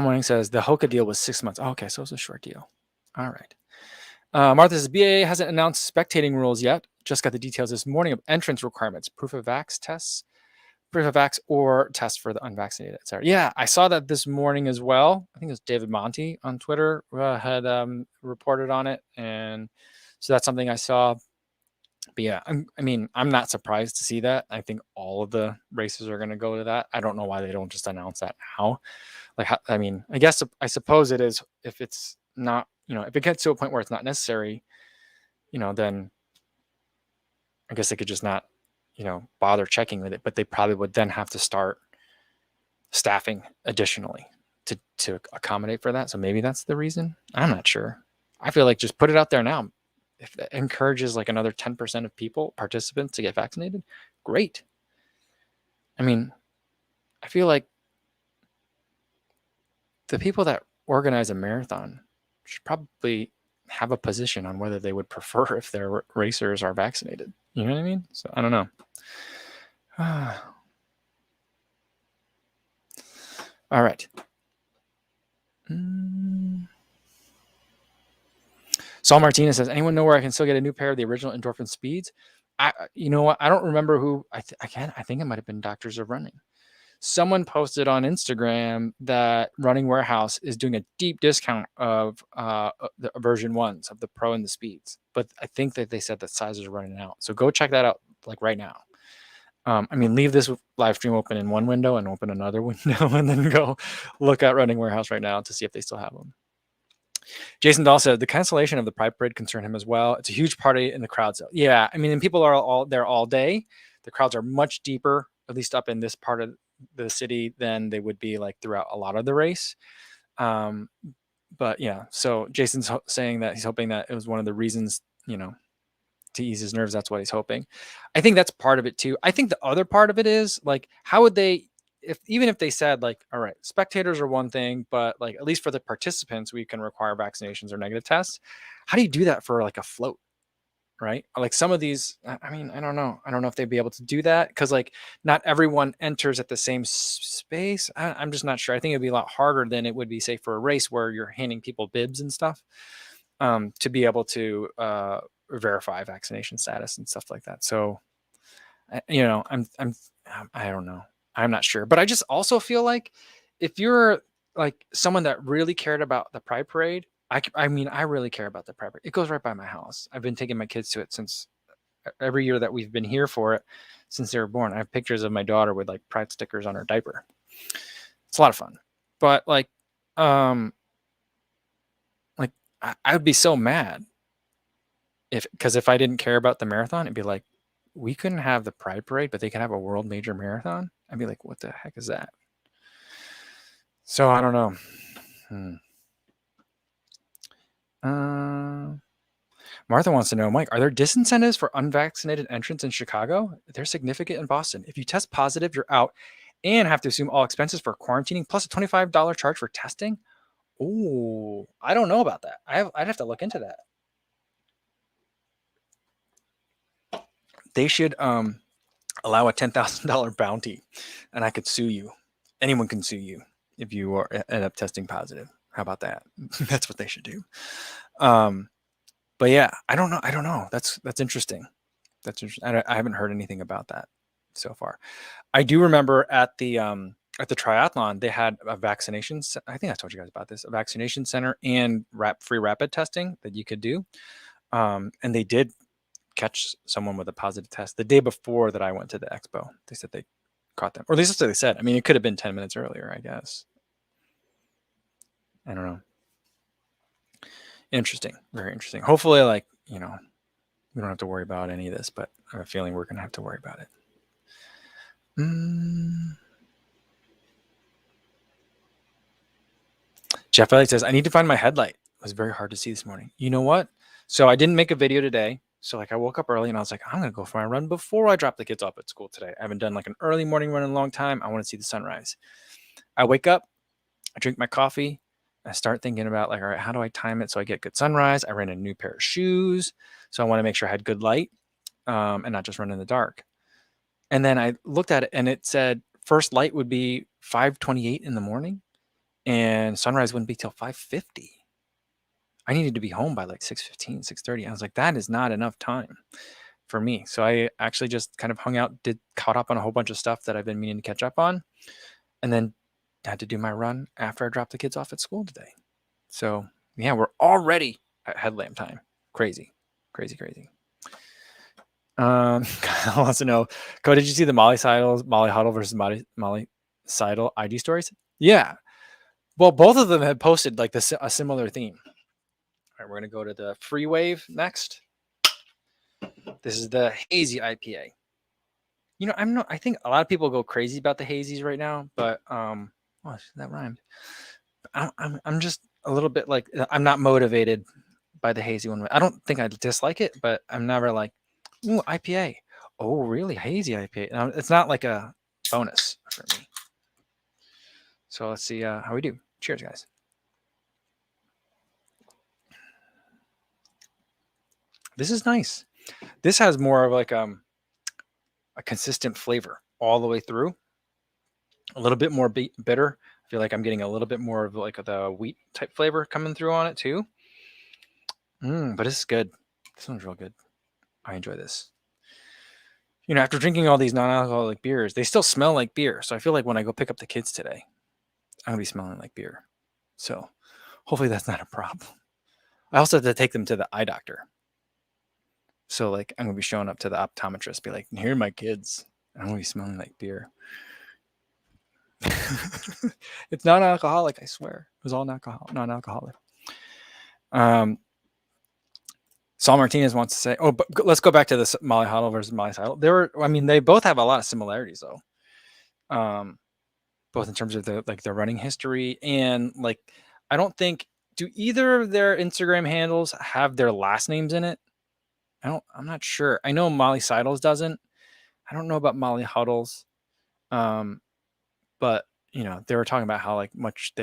Wang says the Hoka deal was 6 months. Oh, okay, so it's a short deal. All right. Martha says BAA hasn't announced spectating rules yet. Just got the details this morning of entrance requirements, proof of vax or tests for the unvaccinated, etc. Yeah, I saw that this morning as well. I think it was David Monty on Twitter had reported on it, and so that's something I saw. But yeah, I'm not surprised to see that. I think all of the races are going to go to that. I don't know why they don't just announce that now. I suppose it is if it's not, if it gets to a point where it's not necessary, then I guess they could just not, bother checking with it. But they probably would then have to start staffing additionally to accommodate for that. So maybe that's the reason. I'm not sure. I feel like just put it out there now. If it encourages like another 10% of participants to get vaccinated, great. I mean, I feel like the people that organize a marathon should probably have a position on whether they would prefer if their racers are vaccinated. You know what I mean? So I don't know. All right. Saul Martinez says, anyone know where I can still get a new pair of the original Endorphin Speeds? You know what? I don't remember who. I think it might have been Doctors of Running. Someone posted on Instagram that Running Warehouse is doing a deep discount of the version 1s of the Pro and the Speeds. But I think that they said that sizes are running out. So go check that out like right now. Leave this live stream open in one window and open another window and then go look at Running Warehouse right now to see if they still have them. Jasondahl said the cancellation of the Pride Parade concerned him as well. It's a huge party in the crowd. So yeah, and people are all there all day. The crowds are much deeper, at least up in this part of the city, than they would be like throughout a lot of the race. But yeah, so Jason's saying that he's hoping that it was one of the reasons, to ease his nerves. That's what he's hoping. I think that's part of it too. I think the other part of it is like, how would they, even if they said like, all right, spectators are one thing, but like at least for the participants, we can require vaccinations or negative tests. How do you do that for like a float? Right? Like some of these, I don't know. I don't know if they'd be able to do that because like not everyone enters at the same space. I'm just not sure. I think it'd be a lot harder than it would be, say, for a race where you're handing people bibs and stuff to be able to verify vaccination status and stuff like that. So, I don't know. I'm not sure, but I just also feel like if you're like someone that really cared about the Pride Parade, I really care about the Pride Parade. It goes right by my house. I've been taking my kids to it since every year that we've been here for it since they were born. I have pictures of my daughter with like Pride stickers on her diaper. It's a lot of fun, but I would be so mad because if I didn't care about the marathon, it'd be like, we couldn't have the Pride Parade, but they could have a world major marathon. I'd be like, what the heck is that? So I don't know. Martha wants to know, Mike, are there disincentives for unvaccinated entrants in Chicago? They're significant in Boston. If you test positive, you're out and have to assume all expenses for quarantining plus a $25 charge for testing. Oh, I don't know about that. I'd have to look into that. They should allow a $10,000 bounty, and I could sue you. Anyone can sue you if you end up testing positive. How about that? That's what they should do. But yeah, I don't know. That's interesting. That's interesting. I haven't heard anything about that so far. I do remember at the triathlon, they had a vaccination. I think I told you guys about this. A vaccination center and free rapid testing that you could do. And they did catch someone with a positive test the day before that I went to the expo. They said they caught them, or at least that's what they said. It could have been 10 minutes earlier, I guess. I don't know. Interesting. Very interesting. Hopefully, We don't have to worry about any of this, but I have a feeling we're going to have to worry about it. Jeff Elliott says, I need to find my headlight. It was very hard to see this morning. You know what? So I didn't make a video today. So like I woke up early and I was like, I'm going to go for my run before I drop the kids off at school today. I haven't done like an early morning run in a long time. I want to see the sunrise. I wake up, I drink my coffee. I start thinking about like, all right, how do I time it so I get good sunrise? I ran a new pair of shoes. So I want to make sure I had good light and not just run in the dark. And then I looked at it and it said first light would be 5:28 in the morning and sunrise wouldn't be till 5:50. I needed to be home by like 6:15, 6:30. I was like, that is not enough time for me. So I actually just kind of hung out, caught up on a whole bunch of stuff that I've been meaning to catch up on, and then had to do my run after I dropped the kids off at school today. So yeah, we're already at headlamp time. Crazy. Kyle wants to know, Cody, did you see the Molly Huddle versus Molly Seidel ID stories? Yeah. Well, both of them had posted like a similar theme. All right, we're going to go to the Free Wave next. This is the Hazy IPA. You know, I think a lot of people go crazy about the hazies right now, but that rhymed. I'm just a little bit like, I'm not motivated by the hazy one. I don't think I dislike it, but I'm never like, ooh, IPA. Oh, really? Hazy IPA. It's not like a bonus for me. So let's see how we do. Cheers, guys. This is nice. This has more of like a consistent flavor all the way through. A little bit more bitter. I feel like I'm getting a little bit more of like the wheat type flavor coming through on it too. But this is good. This one's real good. I enjoy this. You know, after drinking all these non-alcoholic beers, they still smell like beer. So I feel like when I go pick up the kids today, I'm gonna be smelling like beer. So hopefully that's not a problem. I also have to take them to the eye doctor. So like I'm gonna be showing up to the optometrist, be like, here are my kids. I'm gonna be smelling like beer. It's non-alcoholic, I swear. It was all non-alcoholic. Saul Martinez wants to say, but let's go back to the Molly Huddle versus Molly Seidel. They both have a lot of similarities though. Both in terms of their running history and like, I don't think, do either of their Instagram handles have their last names in it? I'm not sure. I know Molly Seidel's doesn't. I don't know about Molly Huddle's. But you know, they were talking about how like much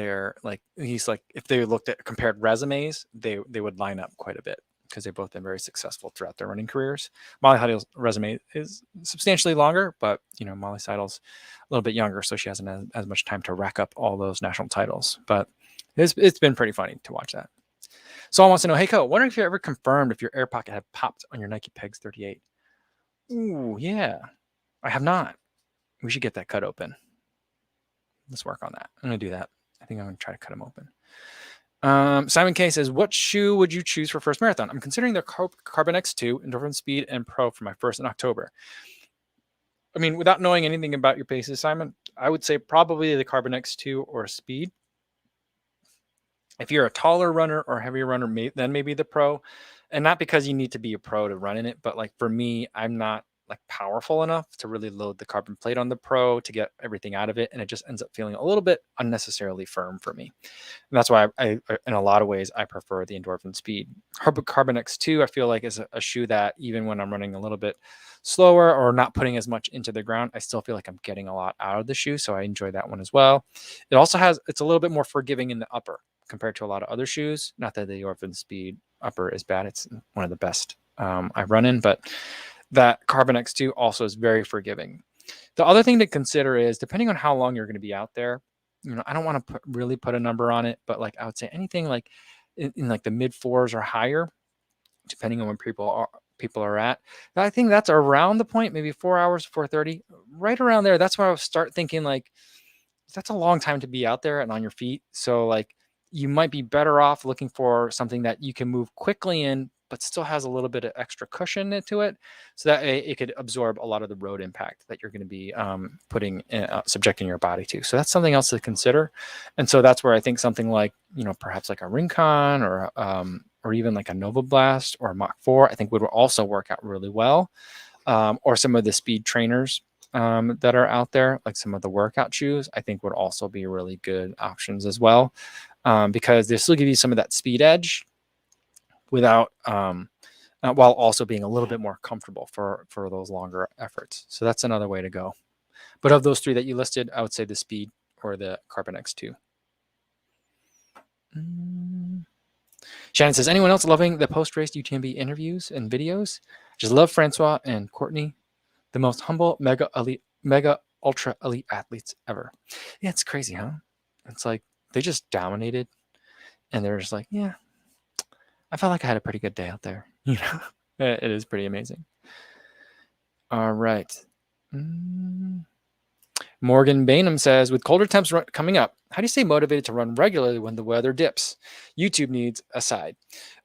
he's like, if they looked at compared resumes, they would line up quite a bit because they've both been very successful throughout their running careers. Molly Huddle's resume is substantially longer, but you know, Molly Seidel's a little bit younger, so she hasn't had as much time to rack up all those national titles. But it's been pretty funny to watch that. Saul wants to know, hey, Co, wondering if you ever confirmed if your air pocket had popped on your Nike Pegs 38. Ooh, yeah. I have not. We should get that cut open. Let's work on that. I'm going to do that. I think I'm going to try to cut them open. Simon K says, what shoe would you choose for first marathon? I'm considering the Carbon X2, Endorphin Speed, and Pro for my first in October. I mean, without knowing anything about your paces, Simon, I would say probably the Carbon X2 or Speed. If you're a taller runner or heavier runner, then maybe the Pro. And not because you need to be a pro to run in it, but like for me, I'm not like powerful enough to really load the carbon plate on the Pro to get everything out of it. And it just ends up feeling a little bit unnecessarily firm for me. And that's why I in a lot of ways, I prefer the Endorphin Speed. Carbon X2, I feel like is a shoe that even when I'm running a little bit slower or not putting as much into the ground, I still feel like I'm getting a lot out of the shoe. So I enjoy that one as well. It also it's a little bit more forgiving in the upper compared to a lot of other shoes. Not that the Endorphin Speed upper is bad. It's one of the best I've run in, but that Carbon X2 also is very forgiving. The other thing to consider is depending on how long you're going to be out there, you know, I don't want to really put a number on it, but like I would say anything like in like the mid 4s or higher, depending on when people are at. I think that's around the point, maybe 4 hours, 4:30, right around there. That's where I would start thinking like, that's a long time to be out there and on your feet. So like you might be better off looking for something that you can move quickly in, but still has a little bit of extra cushion into it so that it could absorb a lot of the road impact that you're going to be subjecting your body to. So that's something else to consider. And so that's where I think something like, you know, perhaps like a Rincon or or even like a Nova Blast or a Mach 4, I think would also work out really well. Or some of the speed trainers that are out there, like some of the workout shoes, I think would also be really good options as well, because they still give you some of that speed edge without while also being a little bit more comfortable for those longer efforts. So that's another way to go. But of those three that you listed, I would say the Speed or the Carbon X2. Shannon says, anyone else loving the post-race UTMB interviews and videos? Just love Francois and Courtney, the most humble, mega ultra elite athletes ever. Yeah, it's crazy, huh? It's like they just dominated, and they're just like, yeah, I felt like I had a pretty good day out there. You know, it is pretty amazing. All right. Morgan Bainham says, with colder temps coming up, how do you stay motivated to run regularly when the weather dips? YouTube needs aside.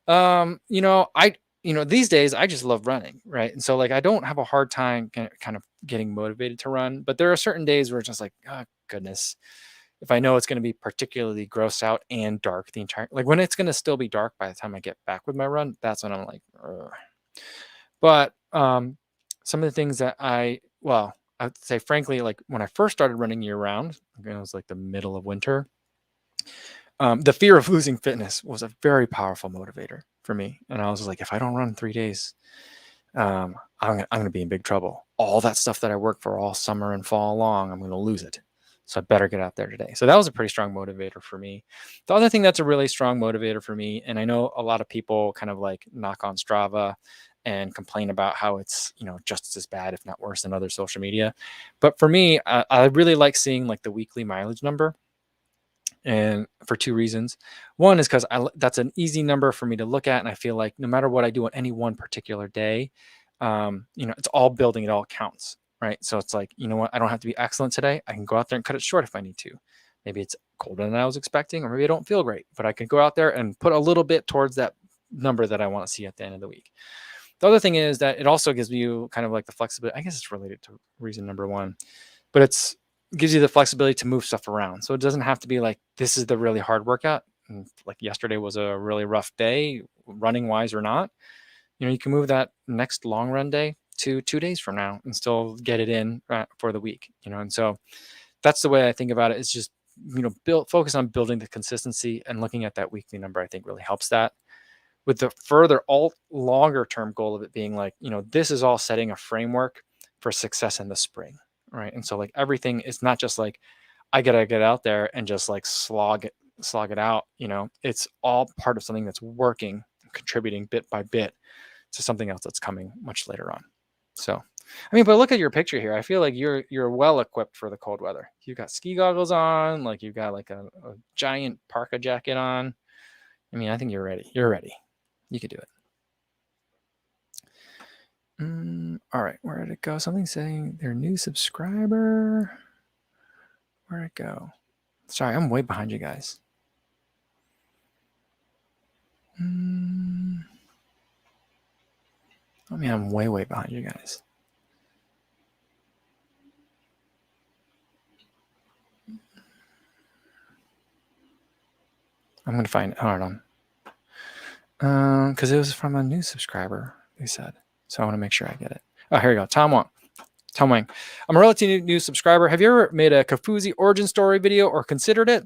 These days I just love running, right? And so like I don't have a hard time kind of getting motivated to run, but there are certain days where it's just like, oh goodness, if I know it's going to be particularly gross out and dark the entire, like when it's going to still be dark by the time I get back with my run, that's when I'm like, ugh. But some of the things that I'd say, frankly, like when I first started running year round, it was like the middle of winter, the fear of losing fitness was a very powerful motivator for me. And I was like, if I don't run 3 days, I'm going to be in big trouble. All that stuff that I worked for all summer and fall long, I'm going to lose it. So I better get out there today. So that was a pretty strong motivator for me. The other thing that's a really strong motivator for me, and I know a lot of people kind of like knock on Strava and complain about how it's, just as bad, if not worse than other social media. But for me, I really like seeing like the weekly mileage number. And for two reasons. One is because that's an easy number for me to look at. And I feel like no matter what I do on any one particular day, it's all building, it all counts, right? So it's like, you know what, I don't have to be excellent today. I can go out there and cut it short if I need to. Maybe it's colder than I was expecting, or maybe I don't feel great, but I can go out there and put a little bit towards that number that I want to see at the end of the week. The other thing is that it also gives you kind of like the flexibility. I guess it's related to reason number one, but it gives you the flexibility to move stuff around. So it doesn't have to be like, this is the really hard workout. And like yesterday was a really rough day, running wise or not. You can move that next long run day to 2 days from now and still get it in for the week, and so that's the way I think about it, is just, focus on building the consistency, and looking at that weekly number, I think really helps that, with the further longer term goal of it being like, this is all setting a framework for success in the spring. Right. And so like everything is not just like, I gotta get out there and just like slog it out. It's all part of something that's working, contributing bit by bit to something else that's coming much later on. So, but look at your picture here. I feel like you're well equipped for the cold weather. You've got ski goggles on, like you've got like a giant parka jacket on. I think you're ready. You're ready. You could do it. All right, where did it go? Something saying their new subscriber. Where'd it go? Sorry, I'm way behind you guys. I'm way behind you guys. I'm going to find it. Hold on. Because it was from a new subscriber, they said. So I want to make sure I get it. Oh, here we go. Tom Wang. I'm a relatively new subscriber. Have you ever made a kofuzi origin story video or considered it?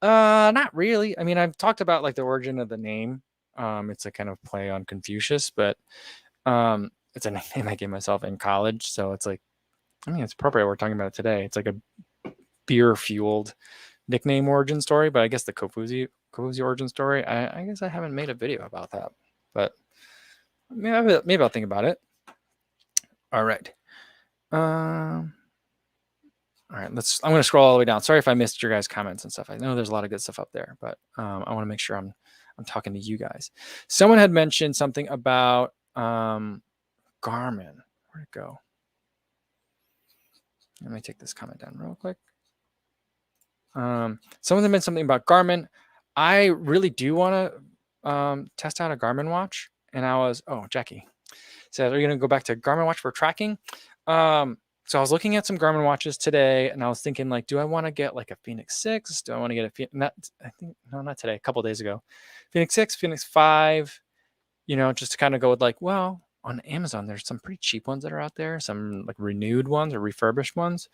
Not really. I've talked about like the origin of the name. It's a kind of play on Confucius, but it's a nickname I gave myself in college. So it's like, it's appropriate we're talking about it today. It's like a beer-fueled nickname origin story, but I guess the kofuzi origin story, I guess I haven't made a video about that, but maybe I'll think about it. All right. All right, I'm going to scroll all the way down. Sorry if I missed your guys' comments and stuff. I know there's a lot of good stuff up there, but I want to make sure I'm talking to you guys. Someone had mentioned something about Garmin. Where'd it go? Let me take this comment down real quick. Someone had mentioned something about Garmin. I really do want to test out a Garmin watch. And Jackie said, are you going to go back to Garmin watch for tracking? So I was looking at some Garmin watches today, and I was thinking, like, do I want to get like a Phoenix 6? Do I want to get not today, a couple days ago. Phoenix 6, Phoenix 5, just to kind of go with like, well, on Amazon, there's some pretty cheap ones that are out there, some like renewed ones or refurbished ones.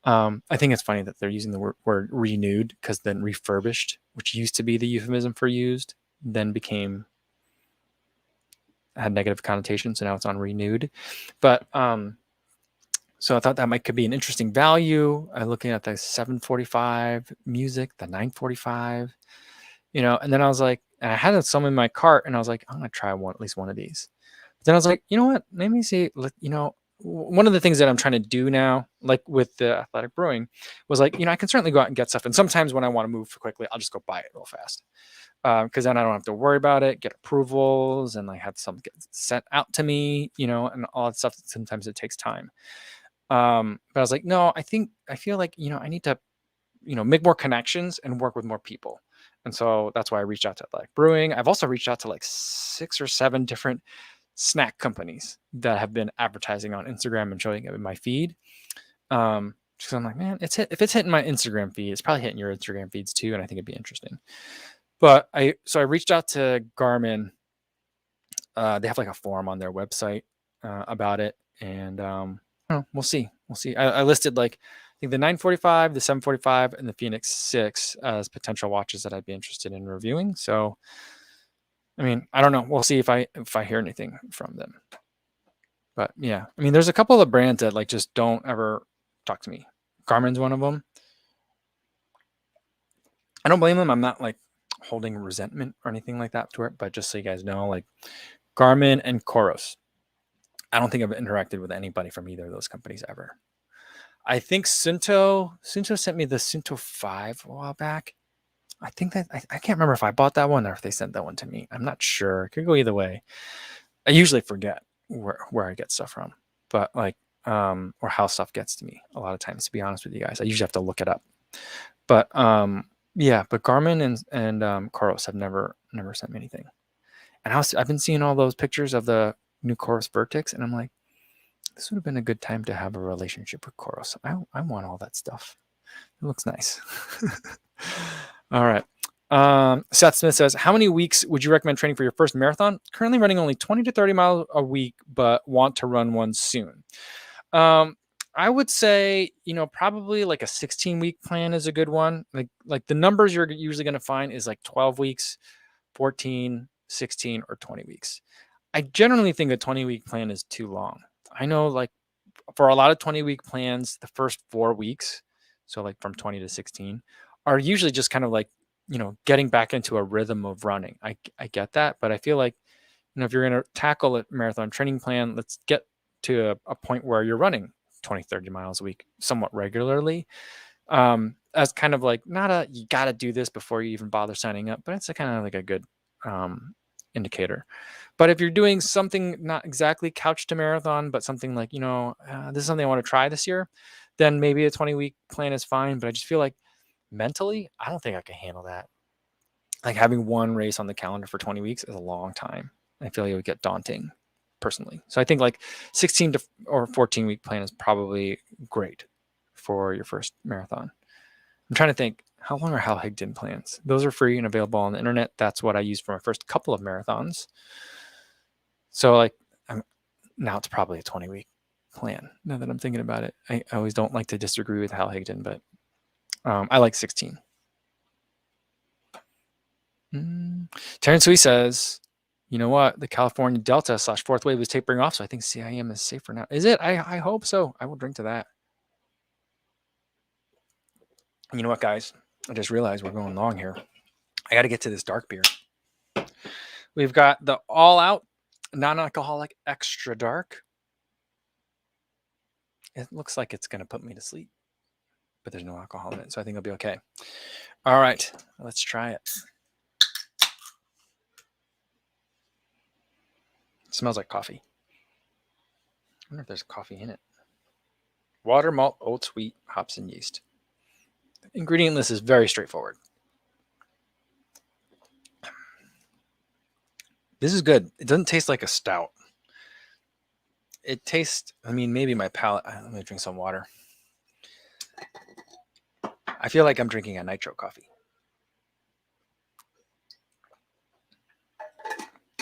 I think it's funny that they're using the word renewed, because then refurbished, which used to be the euphemism for used, then had negative connotations, so now it's on renewed. But so I thought that could be an interesting value. I'm looking at the 745 music, the 945, and then I was like, and I had some in my cart, and I was like, I'm gonna try at least one of these. But then I was like, you know what? Let me see. One of the things that I'm trying to do now, like with the Athletic Brewing, was like, I can certainly go out and get stuff. And sometimes when I want to move quickly, I'll just go buy it real fast. Because then I don't have to worry about it, get approvals, and like have some get sent out to me, and all that stuff. Sometimes it takes time. But I was like, no, I feel like, I need to, make more connections and work with more people. And so that's why I reached out to Athletic Brewing. I've also reached out to like 6 or 7 different snack companies that have been advertising on Instagram and showing it in my feed. Because I'm like, man, if it's hitting my Instagram feed, it's probably hitting your Instagram feeds too. And I think it'd be interesting. But I reached out to Garmin. They have like a forum on their website about it. And we'll see. I listed like, I think the 945, the 745, and the Phoenix 6 as potential watches that I'd be interested in reviewing. So, I mean, I don't know. We'll see if I hear anything from them. But yeah, I mean, there's a couple of brands that like just don't ever talk to me. Garmin's one of them. I don't blame them. I'm not like holding resentment or anything like that to it, but just so you guys know, like Garmin and Coros, I don't think I've interacted with anybody from either of those companies ever. I think Sunto sent me the Sunto 5 a while back. I think that I can't remember if I bought that one or if they sent that one to me. I'm not sure. It could go either way. I usually forget where I get stuff from, but like, or how stuff gets to me a lot of times, to be honest with you guys. I usually have to look it up. But yeah, but Garmin and Coros have never sent me anything. And I've been seeing all those pictures of the new Coros Vertex, and I'm like, this would have been a good time to have a relationship with Coros. I want all that stuff. It looks nice. All right. Seth Smith says, how many weeks would you recommend training for your first marathon? Currently running only 20 to 30 miles a week, but want to run one soon. I would say, probably like a 16-week plan is a good one. Like the numbers you're usually going to find is like 12 weeks, 14, 16, or 20 weeks. I generally think a 20-week plan is too long. I know, like, for a lot of 20-week plans, the first 4 weeks, so like from 20 to 16, are usually just kind of like, getting back into a rhythm of running. I get that, but I feel like, if you're going to tackle a marathon training plan, let's get to a point where you're running 20, 30 miles a week somewhat regularly. As kind of like, not you got to do this before you even bother signing up, but it's a kind of like a good indicator. But if you're doing something not exactly couch to marathon, but something like, this is something I want to try this year, then maybe a 20-week plan is fine. But I just feel like mentally, I don't think I can handle that. Like having one race on the calendar for 20 weeks is a long time. I feel like it would get daunting personally. So I think like 16 to or 14-week plan is probably great for your first marathon. I'm trying to think, how long are Hal Higdon plans? Those are free and available on the internet. That's what I used for my first couple of marathons. So like, now it's probably a 20-week plan. Now that I'm thinking about it, I always don't like to disagree with Hal Higdon, but I like 16. Terrence Lee says, you know what? The California Delta / fourth wave is tapering off, so I think CIM is safer now. Is it? I hope so. I will drink to that. You know what, guys? I just realized we're going long here. I got to get to this dark beer. We've got the All Out non-alcoholic extra dark. It looks like it's going to put me to sleep, but there's no alcohol in it, so I think it'll be okay. All right, let's try it. It smells like coffee. I wonder if there's coffee in it. Water, malt, oats, wheat, hops, and yeast. The ingredient list is very straightforward. This is good. It doesn't taste like a stout. it tastes, I mean, maybe my palate, let me drink some water. I feel like I'm drinking a nitro coffee.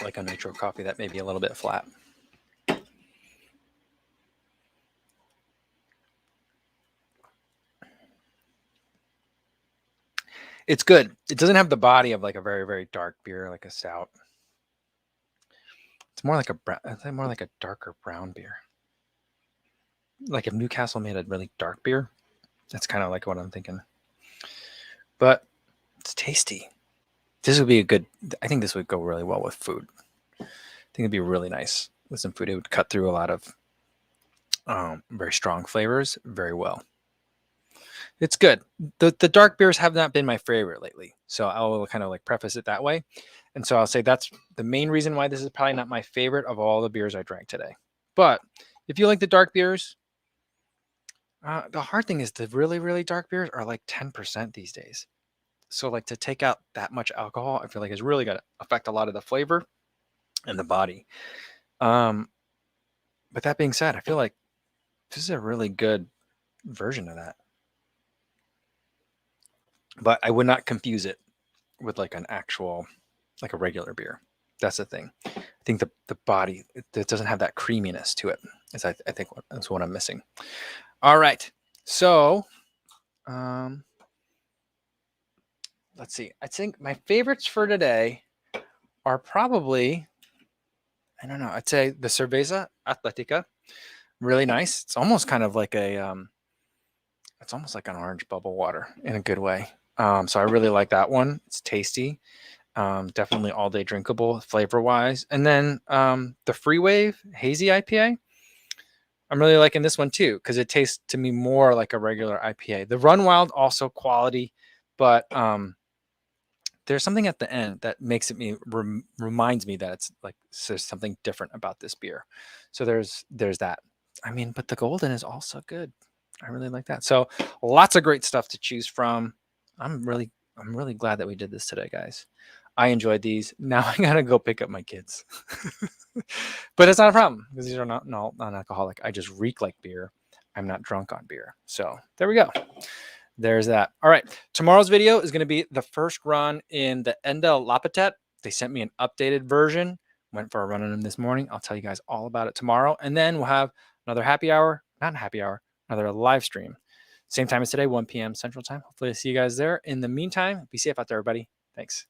Like a nitro coffee that may be a little bit flat. It's good. It doesn't have the body of like a very, very dark beer, like a stout. It's more like a darker brown beer. Like if Newcastle made a really dark beer, that's kind of like what I'm thinking. But it's tasty. This would be I think this would go really well with food. I think it'd be really nice with some food. It would cut through a lot of very strong flavors very well. It's good. The dark beers have not been my favorite lately. So I'll kind of like preface it that way. And so I'll say that's the main reason why this is probably not my favorite of all the beers I drank today. But if you like the dark beers, the hard thing is the really, really dark beers are like 10% these days. So like to take out that much alcohol, I feel like is really going to affect a lot of the flavor and the body. But that being said, I feel like this is a really good version of that. But I would not confuse it with like an actual, like a regular beer. That's the thing. I think the body, it doesn't have that creaminess to it. I think that's what I'm missing. All right. So, let's see. I think my favorites for today are probably, I don't know. I'd say the Cerveza Atletica. Really nice. It's almost kind of like it's almost like an orange bubble water in a good way. So I really like that one. It's tasty. Definitely all day drinkable flavor wise. And then the Free Wave Hazy IPA. I'm really liking this one too because it tastes to me more like a regular IPA. The Run Wild also quality, but there's something at the end that makes it reminds me that it's like there's something different about this beer. So there's that. I mean, but the Golden is also good. I really like that. So lots of great stuff to choose from. I'm really glad that we did this today, guys. I enjoyed these. Now I gotta go pick up my kids. But it's not a problem because these are not non-alcoholic. I just reek like beer. I'm not drunk on beer. So there we go. There's that. All right. Tomorrow's video is going to be the first run in the Enda Lapetet. They sent me an updated version. Went for a run in them this morning. I'll tell you guys all about it tomorrow. And then we'll have another another live stream. Same time as today, 1 p.m. Central Time. Hopefully I see you guys there. In the meantime, be safe out there, everybody. Thanks.